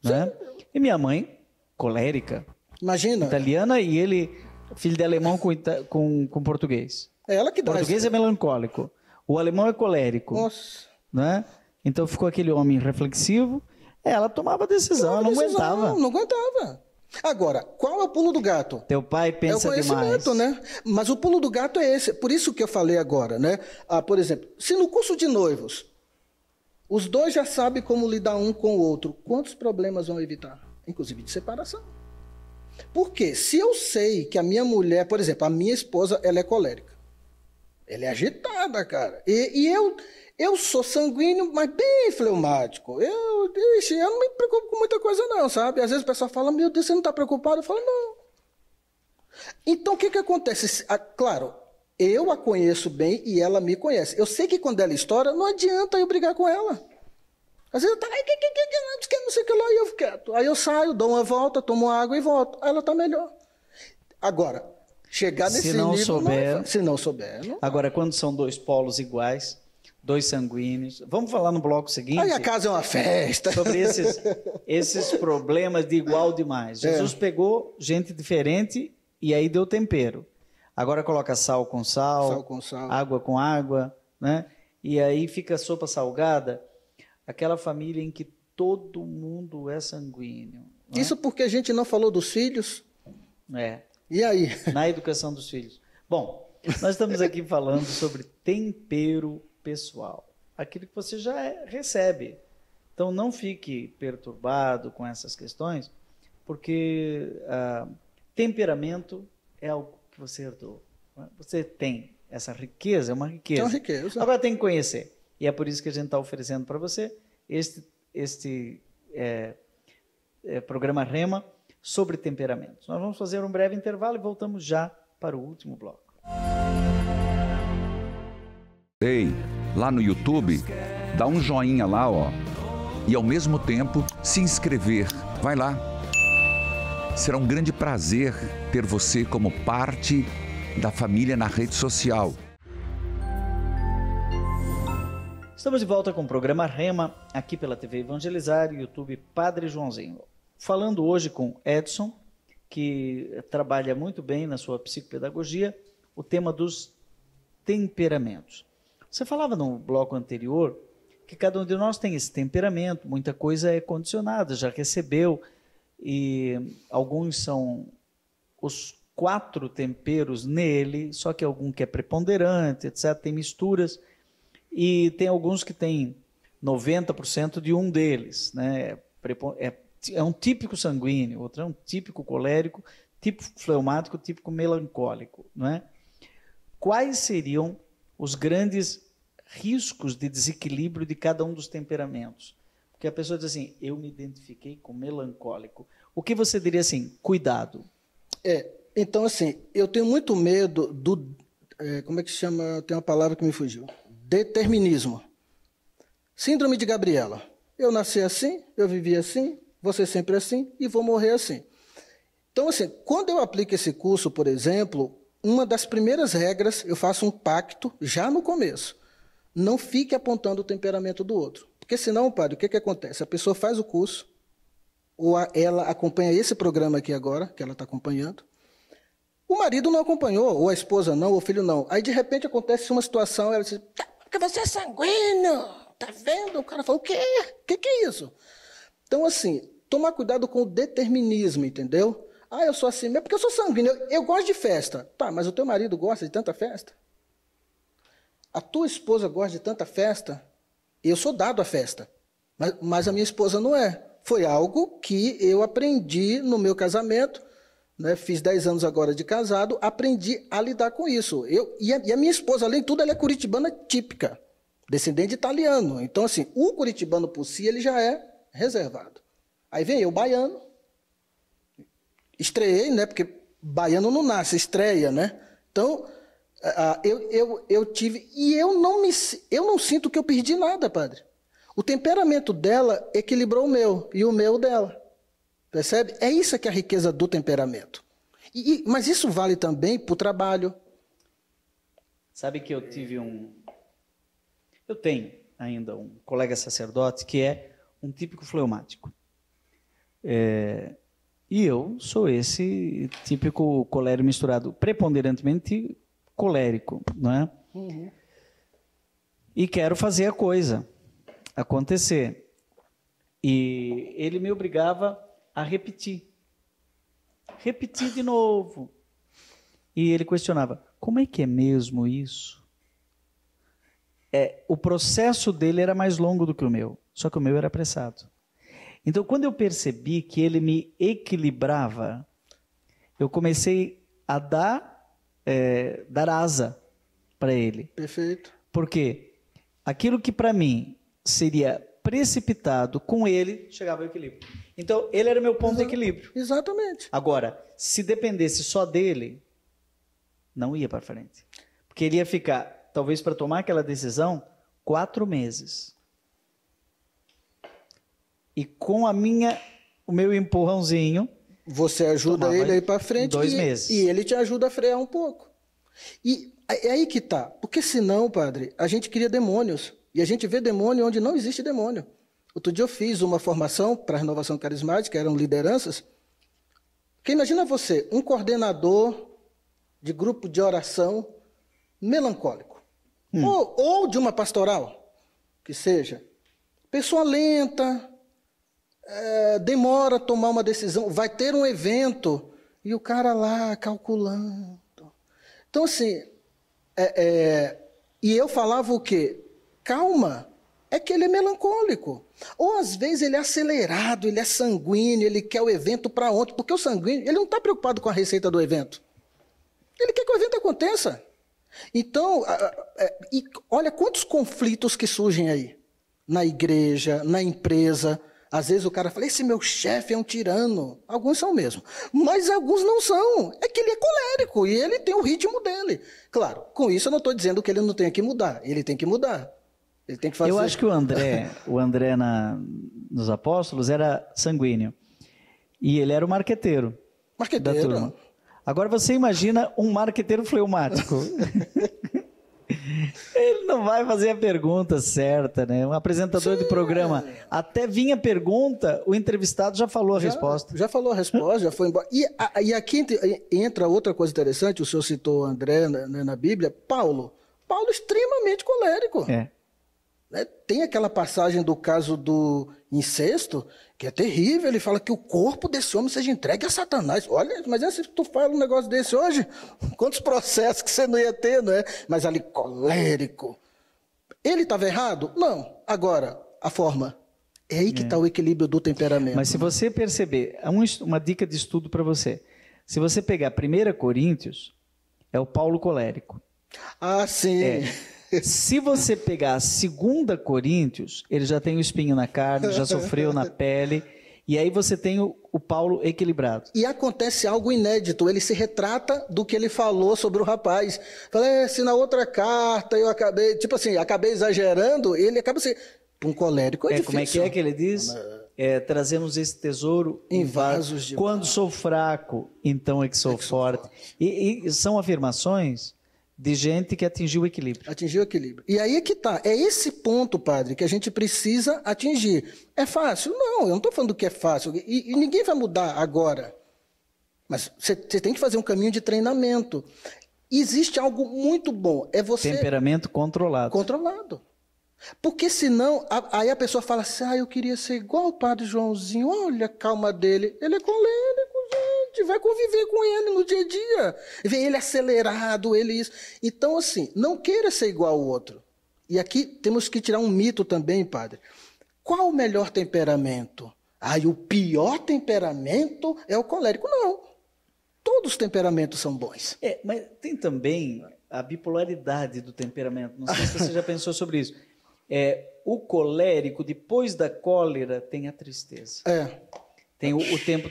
Né? E minha mãe, colérica. Imagina. Italiana, e ele Filho de alemão com português. É ela que dá. O português é melancólico. O alemão é colérico. Nossa. Né? Então ficou aquele homem reflexivo. Ela tomava decisão, ela não aguentava. Não aguentava. Agora, qual é o pulo do gato? Teu pai pensa demais. Né? Mas o pulo do gato é esse. Por isso que eu falei agora, né? Por exemplo, se no curso de noivos, os dois já sabem como lidar um com o outro, quantos problemas vão evitar? Inclusive de separação. Porque se eu sei que a minha mulher, por exemplo, a minha esposa, ela é colérica. Ela é agitada, cara. E eu sou sanguíneo, mas bem fleumático. Eu não me preocupo com muita coisa não, sabe? Às vezes o pessoal fala, meu Deus, você não está preocupado? Eu falo, não. Então, o que acontece? Claro, eu a conheço bem e ela me conhece. Eu sei que quando ela estoura, não adianta eu brigar com ela. Às vezes eu tá, não sei o que lá, e eu fico quieto. Aí eu saio, dou uma volta, tomo água e volto. Aí ela tá melhor. Agora, chegar nesse nível... Se não souber... Não. Agora, quando são dois polos iguais, dois sanguíneos... Vamos falar no bloco seguinte... Aí a casa é uma festa. Sobre esses problemas de igual demais. Jesus pegou gente diferente e aí deu tempero. Agora coloca sal com sal, água com água, né? E aí fica a sopa salgada... Aquela família em que todo mundo é sanguíneo. Isso porque a gente não falou dos filhos? E aí? Na educação dos filhos. Bom, nós estamos aqui falando sobre tempero pessoal. Aquilo que você já recebe. Então, não fique perturbado com essas questões, porque temperamento é algo que você herdou. Você tem essa riqueza, é uma riqueza. É uma riqueza. Agora tem que conhecer. E é por isso que a gente está oferecendo para você este programa Rema sobre temperamentos. Nós vamos fazer um breve intervalo e voltamos já para o último bloco. Ei, lá no YouTube, dá um joinha lá, ó. E ao mesmo tempo, se inscrever. Vai lá. Será um grande prazer ter você como parte da família na rede social. Estamos de volta com o programa Rema, aqui pela TV Evangelizar e YouTube Padre Joãozinho. Falando hoje com Edson, que trabalha muito bem na sua psicopedagogia, o tema dos temperamentos. Você falava no bloco anterior que cada um de nós tem esse temperamento, muita coisa é condicionada, já recebeu, e alguns são os 4 temperos nele, só que algum que é preponderante, etc., tem misturas. E tem alguns que têm 90% de um deles, né? É um típico sanguíneo, outro é um típico colérico, típico fleumático, típico melancólico, não é? Quais seriam os grandes riscos de desequilíbrio de cada um dos temperamentos? Porque a pessoa diz assim, eu me identifiquei com melancólico. O que você diria assim, cuidado? Então assim, eu tenho muito medo do... como é que chama? Tem uma palavra que me fugiu. Determinismo. Síndrome de Gabriela. Eu nasci assim, eu vivi assim, vou ser sempre assim e vou morrer assim. Então, assim, quando eu aplico esse curso, por exemplo, uma das primeiras regras, eu faço um pacto já no começo. Não fique apontando o temperamento do outro. Porque senão, padre, o que acontece? A pessoa faz o curso, ou ela acompanha esse programa aqui agora, que ela está acompanhando, o marido não acompanhou, ou a esposa não, ou o filho não. Aí, de repente, acontece uma situação, ela diz, porque você é sanguíneo, tá vendo? O cara fala, o quê? O que é isso? Então, assim, tomar cuidado com o determinismo, entendeu? Eu sou assim mesmo, porque eu sou sanguíneo, eu gosto de festa. Tá, mas o teu marido gosta de tanta festa? A tua esposa gosta de tanta festa? Eu sou dado à festa, mas a minha esposa não é. Foi algo que eu aprendi no meu casamento, né? Fiz 10 anos agora de casado, aprendi a lidar com isso. E a minha esposa, além de tudo, ela é curitibana típica, descendente de italiano. Então, assim, o curitibano por si, ele já é reservado. Aí vem eu, baiano, estreiei, né? Porque baiano não nasce, estreia, né? Então, eu tive... E eu não sinto que eu perdi nada, padre. O temperamento dela equilibrou o meu e o meu dela. Percebe? É isso que é a riqueza do temperamento. Mas isso vale também para o trabalho. Sabe que eu tenho ainda um colega sacerdote que é um típico fleumático. E eu sou esse típico colérico misturado, preponderantemente colérico, não é? Uhum. E quero fazer a coisa acontecer. E ele me obrigava a repetir. Repetir de novo. E ele questionava, como é que é mesmo isso? O processo dele era mais longo do que o meu, só que o meu era apressado. Então, quando eu percebi que ele me equilibrava, eu comecei a dar asa para ele. Perfeito. Porque aquilo que para mim seria precipitado, com ele chegava ao equilíbrio. Então, ele era meu ponto de equilíbrio. Exatamente. Agora, se dependesse só dele, não ia para frente. Porque ele ia ficar, talvez para tomar aquela decisão, 4 meses. E com o meu empurrãozinho... Você ajuda ele a ir para frente 2 meses. E ele te ajuda a frear um pouco. E é aí que tá. Porque senão, padre, a gente cria demônios. E a gente vê demônio onde não existe demônio. Outro dia eu fiz uma formação para a renovação carismática, eram lideranças. Porque imagina você, um coordenador de grupo de oração melancólico. Ou de uma pastoral, que seja. Pessoa lenta, demora a tomar uma decisão, vai ter um evento, e o cara lá calculando. Então, assim, e eu falava o quê? Calma, é que ele é melancólico. Ou às vezes ele é acelerado, ele é sanguíneo, ele quer o evento para ontem, porque o sanguíneo, ele não está preocupado com a receita do evento. Ele quer que o evento aconteça. Então, e olha quantos conflitos que surgem aí. Na igreja, na empresa. Às vezes o cara fala, esse meu chefe é um tirano. Alguns são mesmo. Mas alguns não são. É que ele é colérico e ele tem o ritmo dele. Claro, com isso eu não estou dizendo que ele não tem que mudar. Ele tem que mudar. Ele tem que fazer... Eu acho que o André nos Apóstolos era sanguíneo. E ele era o marqueteiro. Da turma. Agora você imagina um marqueteiro fleumático. Ele não vai fazer a pergunta certa, né? Um apresentador de programa, até vinha a pergunta, o entrevistado já falou a resposta. Já falou a resposta, já foi embora. E aqui entra outra coisa interessante, o senhor citou André na Bíblia, Paulo extremamente colérico. Tem aquela passagem do caso do incesto, que é terrível, ele fala que o corpo desse homem seja entregue a Satanás. Olha, mas se tu fala um negócio desse hoje, quantos processos que você não ia ter, não é? Mas ali, colérico. Ele estava errado? Não. Agora, a forma. É aí que está o equilíbrio do temperamento. Mas se você perceber, uma dica de estudo para você. Se você pegar 1 Coríntios, é o Paulo colérico. Ah, sim. Se você pegar 2 Coríntios, ele já tem o espinho na carne, já sofreu na pele, e aí você tem o Paulo equilibrado. E acontece algo inédito, ele se retrata do que ele falou sobre o rapaz. Fala, se na outra carta eu acabei exagerando, ele acaba sendo... Um colérico é difícil. Como é que ele diz? Trazemos esse tesouro em vasos de quando sou fraco, então é que sou forte. E são afirmações... de gente que atingiu o equilíbrio. Atingiu o equilíbrio. E aí é que tá. É esse ponto, padre, que a gente precisa atingir. É fácil? Não, eu não estou falando que é fácil. E ninguém vai mudar agora. Mas você tem que fazer um caminho de treinamento. Existe algo muito bom. É você... Temperamento controlado. Controlado. Porque senão, aí a pessoa fala assim, eu queria ser igual o padre Joãozinho. Olha a calma dele. Ele é colérico, gente. Vai conviver com ele no dia a dia. Vê ele acelerado, ele isso. Então, assim, não queira ser igual ao outro. E aqui temos que tirar um mito também, padre. Qual o melhor temperamento? O pior temperamento é o colérico. Não. Todos os temperamentos são bons. Mas tem também a bipolaridade do temperamento. Não sei se você já pensou sobre isso. O colérico, depois da cólera, tem a tristeza. Tem o tempo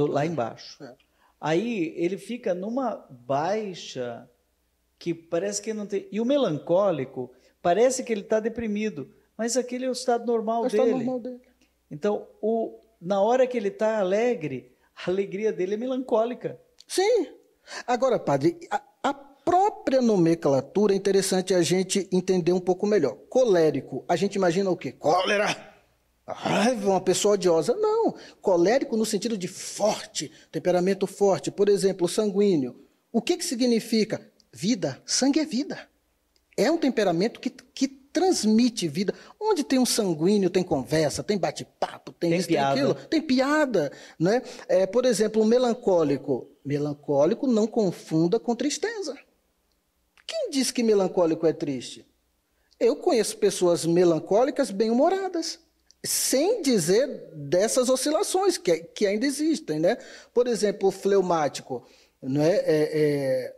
lá embaixo. Aí ele fica numa baixa que parece que não tem... E o melancólico, parece que ele está deprimido, mas aquele é o estado normal dele. Então, na hora que ele está alegre, a alegria dele é melancólica. Sim. Agora, padre, a própria nomenclatura é interessante a gente entender um pouco melhor. Colérico, a gente imagina o quê? Cólera. Uma pessoa odiosa. Não, colérico no sentido de forte, temperamento forte. Por exemplo, sanguíneo. O que significa? Vida. Sangue é vida. É um temperamento que transmite vida. Onde tem um sanguíneo, tem conversa, tem bate-papo, tem isso, piada. tem aquilo, tem piada. Né? Por exemplo, um melancólico. Melancólico não confunda com tristeza. Quem diz que melancólico é triste? Eu conheço pessoas melancólicas bem-humoradas, sem dizer dessas oscilações que ainda existem. Né? Por exemplo, o fleumático. Né?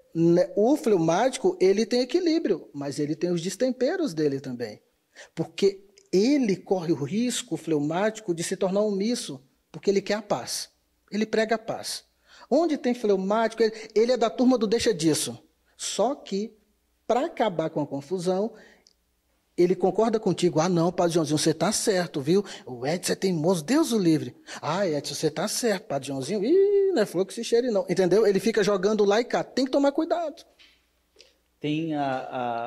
O fleumático, ele tem equilíbrio, mas ele tem os destemperos dele também. Porque ele corre o risco, o fleumático, de se tornar omisso, porque ele quer a paz. Ele prega a paz. Onde tem fleumático, ele é da turma do deixa disso. Só que, para acabar com a confusão, ele concorda contigo. Ah, não, Padre Joãozinho, você está certo, viu? O Edson é teimoso, Deus o livre. Ah, Edson, você está certo, Padre Joãozinho. Ih, não é flor que se cheire, não. Entendeu? Ele fica jogando lá e cá. Tem que tomar cuidado. Tem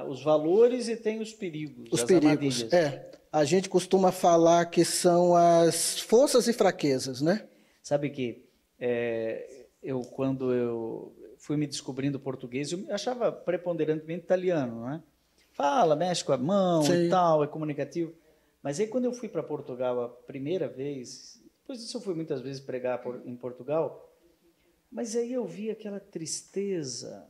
os valores e tem os perigos. Os as perigos. armadilhas. A gente costuma falar que são as forças e fraquezas, né? Sabe que quando eu fui me descobrindo português, eu achava preponderantemente italiano, não é? Fala, mexe com a mão Sim. e tal, é comunicativo. Mas aí quando eu fui para Portugal a primeira vez, depois disso eu fui muitas vezes pregar em Portugal, mas aí eu vi aquela tristeza,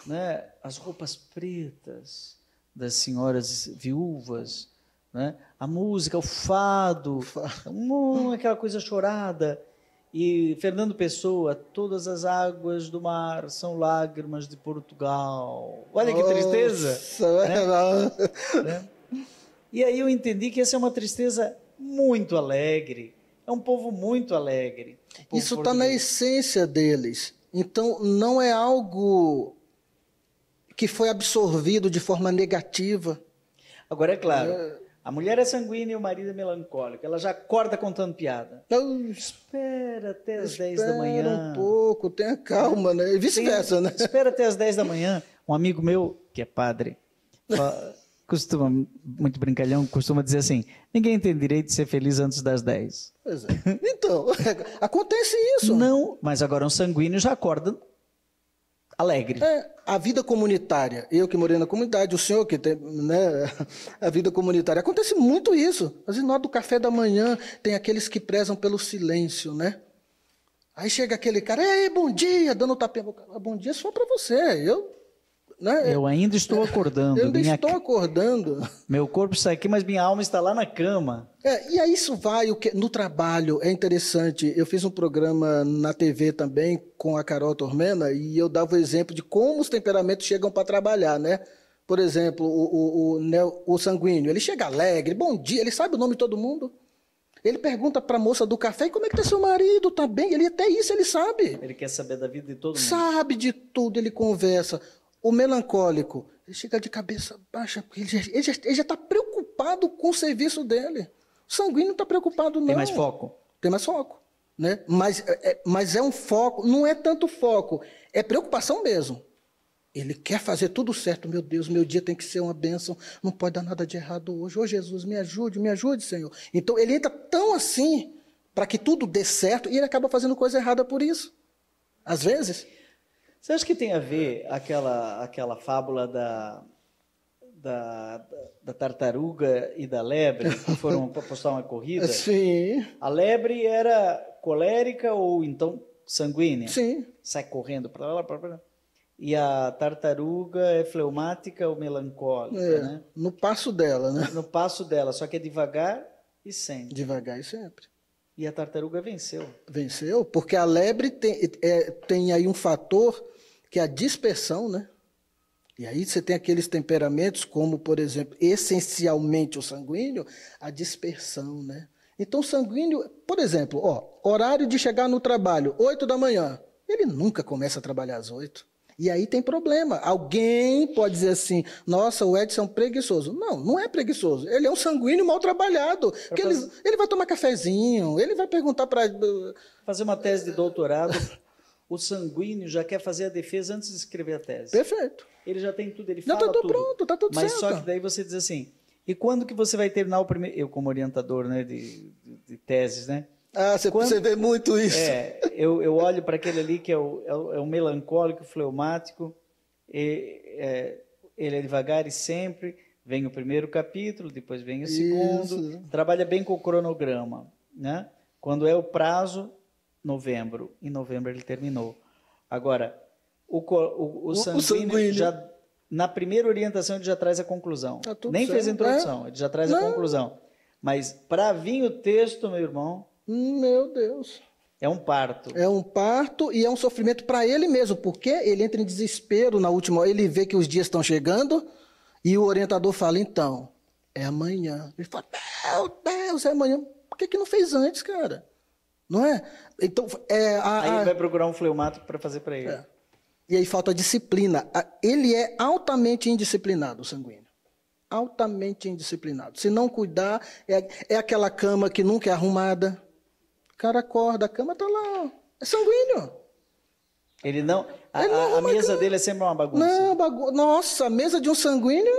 né? As roupas pretas das senhoras viúvas, né? A música, o fado, aquela coisa chorada. E Fernando Pessoa, todas as águas do mar são lágrimas de Portugal. Olha que tristeza. Né? E aí eu entendi que essa é uma tristeza muito alegre. É um povo muito alegre. Isso está na essência deles. Então, não é algo que foi absorvido de forma negativa. Agora, é claro, a mulher é sanguínea e o marido é melancólico. Ela já acorda contando piada. Espera até as 10 da manhã. Espera um pouco, tenha calma, né? E vice-versa, né? Espera até as 10 da manhã. Um amigo meu, que é padre, costuma, muito brincalhão, costuma dizer assim, ninguém tem direito de ser feliz antes das 10. Pois é. Então, acontece isso. Não, mas agora um sanguíneo já acorda alegre. A vida comunitária, eu que morei na comunidade, o senhor que tem, né, a vida comunitária, acontece muito isso. Às vezes, na hora do café da manhã, tem aqueles que prezam pelo silêncio, né? Aí chega aquele cara, ei, bom dia, dando tapinha. Bom dia só para você, eu ainda estou acordando. Eu ainda estou acordando. Meu corpo está aqui, mas minha alma está lá na cama. E aí isso vai, no trabalho, é interessante. Eu fiz um programa na TV também com a Carol Tormena e eu dava o exemplo de como os temperamentos chegam para trabalhar, né? Por exemplo, o sanguíneo, ele chega alegre, bom dia, ele sabe o nome de todo mundo. Ele pergunta para a moça do café, e como é que está seu marido? Tá bem? Ele até isso ele sabe. Ele quer saber da vida de todo mundo. Sabe de tudo, ele conversa. O melancólico, ele chega de cabeça baixa, porque ele já está preocupado com o serviço dele. O sanguíneo não está preocupado, não. Tem mais foco. Tem mais foco. Né? Mas é um foco, não é tanto foco, é preocupação mesmo. Ele quer fazer tudo certo. Meu Deus, meu dia tem que ser uma bênção, não pode dar nada de errado hoje. Ô Jesus, me ajude, Senhor. Então ele entra tão assim, para que tudo dê certo, e ele acaba fazendo coisa errada por isso. Às vezes... Você acha que tem a ver aquela fábula da tartaruga e da lebre, que foram para postar uma corrida? Sim. A lebre era colérica ou então sanguínea? Sim. Sai correndo para lá, para lá. E a tartaruga é fleumática ou melancólica, né? No passo dela, né? No passo dela, só que é devagar e sempre. Devagar e sempre. E a tartaruga venceu. Venceu, porque a lebre tem aí um fator que é a dispersão, né? E aí você tem aqueles temperamentos como, por exemplo, essencialmente o sanguíneo, a dispersão, né? Então o sanguíneo, por exemplo, horário de chegar no trabalho, 8 da manhã, ele nunca começa a trabalhar às 8. E aí tem problema. Alguém pode dizer assim, nossa, o Edson é um preguiçoso. Não, não é preguiçoso. Ele é um sanguíneo mal trabalhado. Porque ele vai tomar cafezinho, ele vai perguntar para... Fazer uma tese de doutorado, o sanguíneo já quer fazer a defesa antes de escrever a tese. Perfeito. Ele já tem tudo, ele fala tudo tudo. Pronto, tá tudo Mas certo. só que daí você diz assim, E quando que você vai terminar o primeiro... Eu, como orientador, né, de teses, né? Ah, você vê muito isso. Eu olho para aquele ali que é o melancólico, fleumático, ele é devagar e sempre, vem o primeiro capítulo, depois vem o segundo, trabalha bem com o cronograma, né? Quando é o prazo, novembro, em novembro ele terminou. Agora, o sanguíneo já, na primeira orientação, ele já traz a conclusão. Tá Nem certo, fez a introdução, ele já traz a conclusão. Mas para vir o texto, meu irmão... Meu Deus. É um parto. É um parto e é um sofrimento para ele mesmo, porque ele entra em desespero na última hora, ele vê que os dias estão chegando e o orientador fala, então, é amanhã. Ele fala, meu Deus, é amanhã. Por que não fez antes, cara? Não é? Então, aí ele vai procurar um fleumático para fazer para ele. E aí falta disciplina. Ele é altamente indisciplinado, o sanguíneo. Altamente indisciplinado. Se não cuidar, é aquela cama que nunca é arrumada. O cara acorda, a cama está lá. É sanguíneo. Ele não... A mesa dele é sempre uma bagunça. Não, nossa, a mesa de um sanguíneo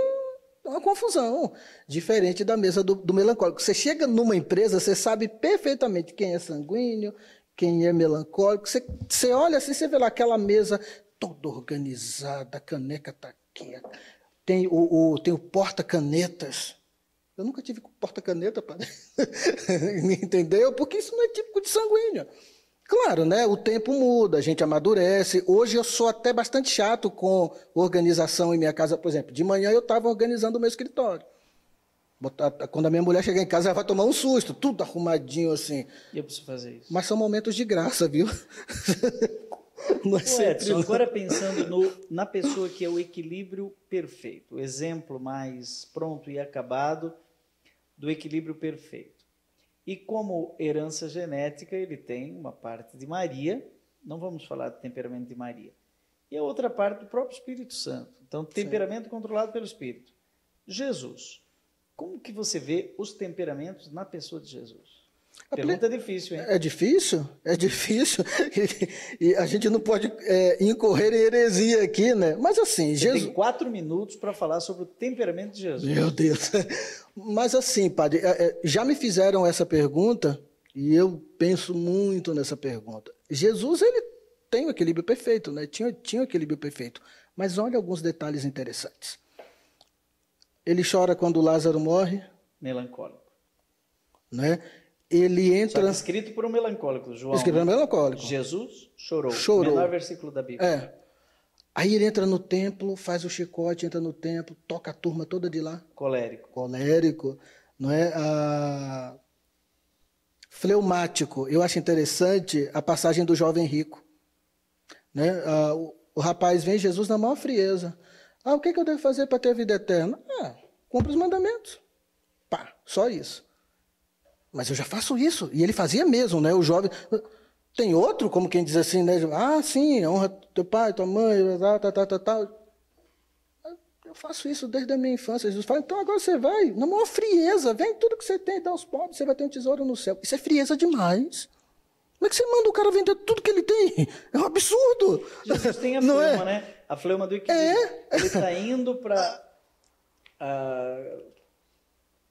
é uma confusão. Diferente da mesa do melancólico. Você chega numa empresa, você sabe perfeitamente quem é sanguíneo, quem é melancólico. Você olha assim, você vê lá aquela mesa toda organizada, a caneca está aqui. Tem o porta-canetas. Eu nunca tive porta-caneta, padre. Entendeu? Porque isso não é típico de sanguíneo. Claro, né? O tempo muda, a gente amadurece. Hoje eu sou até bastante chato com organização em minha casa. Por exemplo, de manhã eu estava organizando o meu escritório. Quando a minha mulher chegar em casa, ela vai tomar um susto. Tudo arrumadinho assim. E eu preciso fazer isso. Mas são momentos de graça, viu? Não é sempre... Edson, agora pensando na pessoa que é o equilíbrio perfeito. O exemplo mais pronto e acabado do equilíbrio perfeito. E como herança genética, ele tem uma parte de Maria, não vamos falar do temperamento de Maria, e a outra parte do próprio Espírito Santo. Então, temperamento controlado pelo Espírito. Jesus, como que você vê os temperamentos na pessoa de Jesus? Pergunta difícil, hein? É difícil, é difícil. E a gente não pode incorrer em heresia aqui, né? Mas assim, Jesus... Tem 4 minutos para falar sobre o temperamento de Jesus. Meu Deus. Mas assim, padre, já me fizeram essa pergunta e eu penso muito nessa pergunta. Jesus, ele tem o equilíbrio perfeito, né? Tinha o equilíbrio perfeito. Mas olha alguns detalhes interessantes. Ele chora quando Lázaro morre. Melancólico. Né? Ele entra... Só que escrito por um melancólico, João. Escrito por um melancólico. Jesus chorou. Chorou. Menor versículo da Bíblia. Aí ele entra no templo, faz o chicote, entra no templo, toca a turma toda de lá. Colérico. Não é? Fleumático. Eu acho interessante a passagem do jovem rico. Né? O rapaz vem, Jesus na maior frieza. O que eu devo fazer para ter a vida eterna? Cumpre os mandamentos. Só isso. Mas eu já faço isso. E ele fazia mesmo, né? O jovem... Tem outro, como quem diz assim, né? Sim, honra teu pai, tua mãe, tal. Eu faço isso desde a minha infância. Jesus fala, então agora você vai, na maior frieza, vem tudo que você tem, dá aos pobres, você vai ter um tesouro no céu. Isso é frieza demais. Como é que você manda o cara vender tudo que ele tem? É um absurdo. Jesus tem a fleuma, né? A fleuma do equilíbrio. Ele está indo para a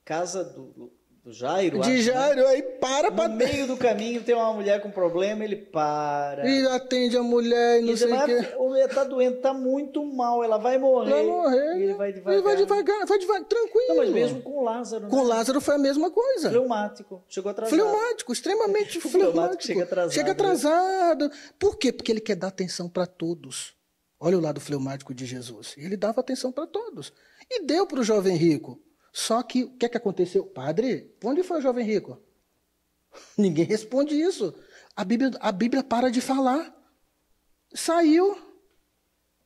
casa do Jairo. De Jairo, aí No meio do caminho tem uma mulher com problema, ele para. E atende a mulher e não sei o quê. Ela está doente, está muito mal, ela vai morrer. Vai morrer. E ele vai devagar. Vai devagar, tranquilo. Não, mas mesmo com Lázaro. Com Lázaro foi a mesma coisa. Fleumático, chegou atrasado. Fleumático, extremamente fleumático. Chega atrasado. Por quê? Porque ele quer dar atenção para todos. Olha o lado fleumático de Jesus. Ele dava atenção para todos. E deu para o jovem rico. Só que, o que aconteceu? Padre, onde foi o jovem rico? Ninguém responde isso. A Bíblia para de falar. Saiu.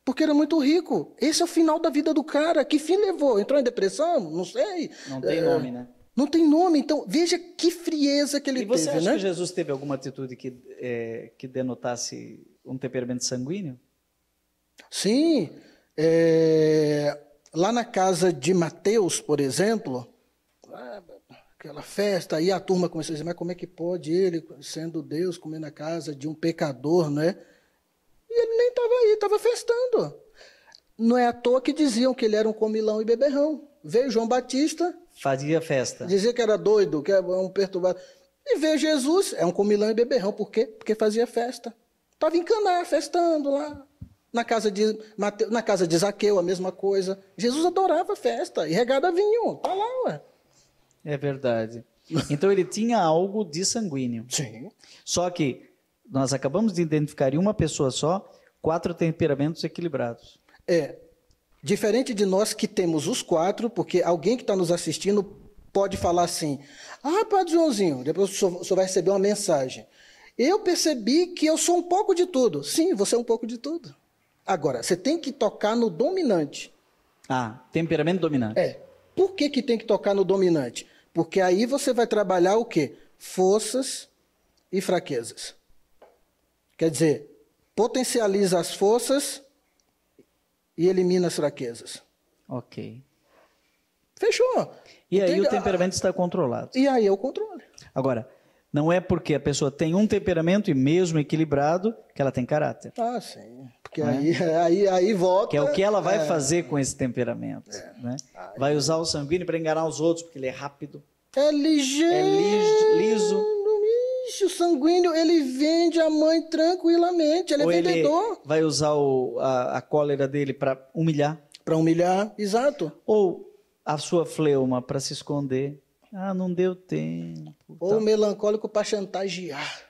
Porque era muito rico. Esse é o final da vida do cara. Que fim levou? Entrou em depressão? Não sei. Não tem nome, né? Não tem nome. Então, veja que frieza que ele teve, né? E você acha que Jesus teve alguma atitude que denotasse um temperamento sanguíneo? Sim. Lá na casa de Mateus, por exemplo, aquela festa, aí a turma começou a dizer, mas como é que pode ele, sendo Deus, comer na casa de um pecador, né? E ele nem estava aí, estava festando. Não é à toa que diziam que ele era um comilão e beberrão. Veio João Batista, Fazia festa. dizia que era doido, que era um perturbado. E veio Jesus, é um comilão e beberrão. Por quê? Porque fazia festa. Estava em Caná, festando lá. Na casa de Zaqueu, a mesma coisa. Jesus adorava festa e regada vinho. Tá lá, ué. É verdade. Então ele tinha algo de sanguíneo. Sim. Só que nós acabamos de identificar em uma pessoa só 4 temperamentos equilibrados. Diferente de nós que temos os 4, porque alguém que está nos assistindo pode falar assim: ah, Padre Joãozinho, depois o senhor vai receber uma mensagem. Eu percebi que eu sou um pouco de tudo. Sim, você é um pouco de tudo. Agora, você tem que tocar no dominante. Temperamento dominante. Por que tem que tocar no dominante? Porque aí você vai trabalhar o quê? Forças e fraquezas. Quer dizer, potencializa as forças e elimina as fraquezas. Ok. Fechou. E aí Entende? o temperamento está controlado. E aí é o controle. Agora, não é porque a pessoa tem um temperamento e mesmo equilibrado que ela tem caráter. Ah, sim. Porque aí volta... Que é o que ela vai fazer com esse temperamento. Né? Vai usar o sanguíneo para enganar os outros, porque ele é rápido. É ligeiro. É liso. O sanguíneo, ele vende a mãe tranquilamente. Ele é vendedor. Ele vai usar a cólera dele para humilhar. Para humilhar, exato. Ou a sua fleuma para se esconder. Não deu tempo. Ou o melancólico para chantagear.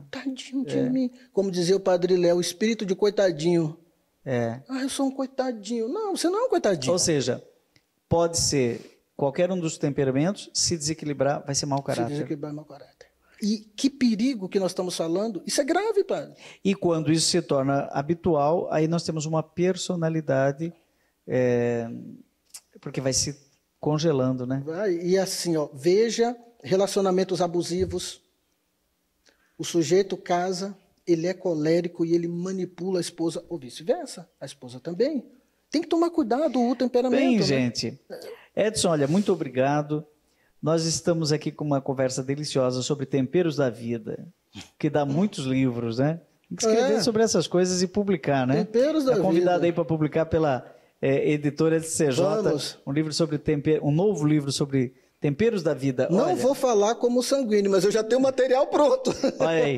Tadinho de mim. Como dizia o Padre Léo, o espírito de coitadinho. Eu sou um coitadinho. Não, você não é um coitadinho. Ou seja, pode ser qualquer um dos temperamentos, se desequilibrar, vai ser mau caráter. Se desequilibrar, mau caráter. E que perigo que nós estamos falando. Isso é grave, padre. E quando isso se torna habitual, aí nós temos uma personalidade, porque vai se congelando, né? E assim, veja relacionamentos abusivos. O sujeito casa, ele é colérico e ele manipula a esposa, ou vice-versa. A esposa também. Tem que tomar cuidado o temperamento. Bem, né? gente. Edson, olha, muito obrigado. Nós estamos aqui com uma conversa deliciosa sobre temperos da vida, que dá muitos livros, né? Tem que escrever sobre essas coisas e publicar, né? Temperos da vida. Convidado aí para publicar pela editora CJ, Vamos. um livro sobre um novo livro sobre temperos da vida. Não vou falar como sanguíneo, mas eu já tenho o material pronto. Olha aí.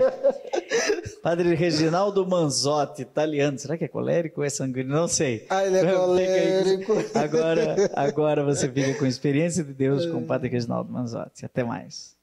Padre Reginaldo Manzotti, italiano. Será que é colérico ou é sanguíneo? Não sei. Ele é colérico. Agora você fica com a experiência de Deus com o Padre Reginaldo Manzotti. Até mais.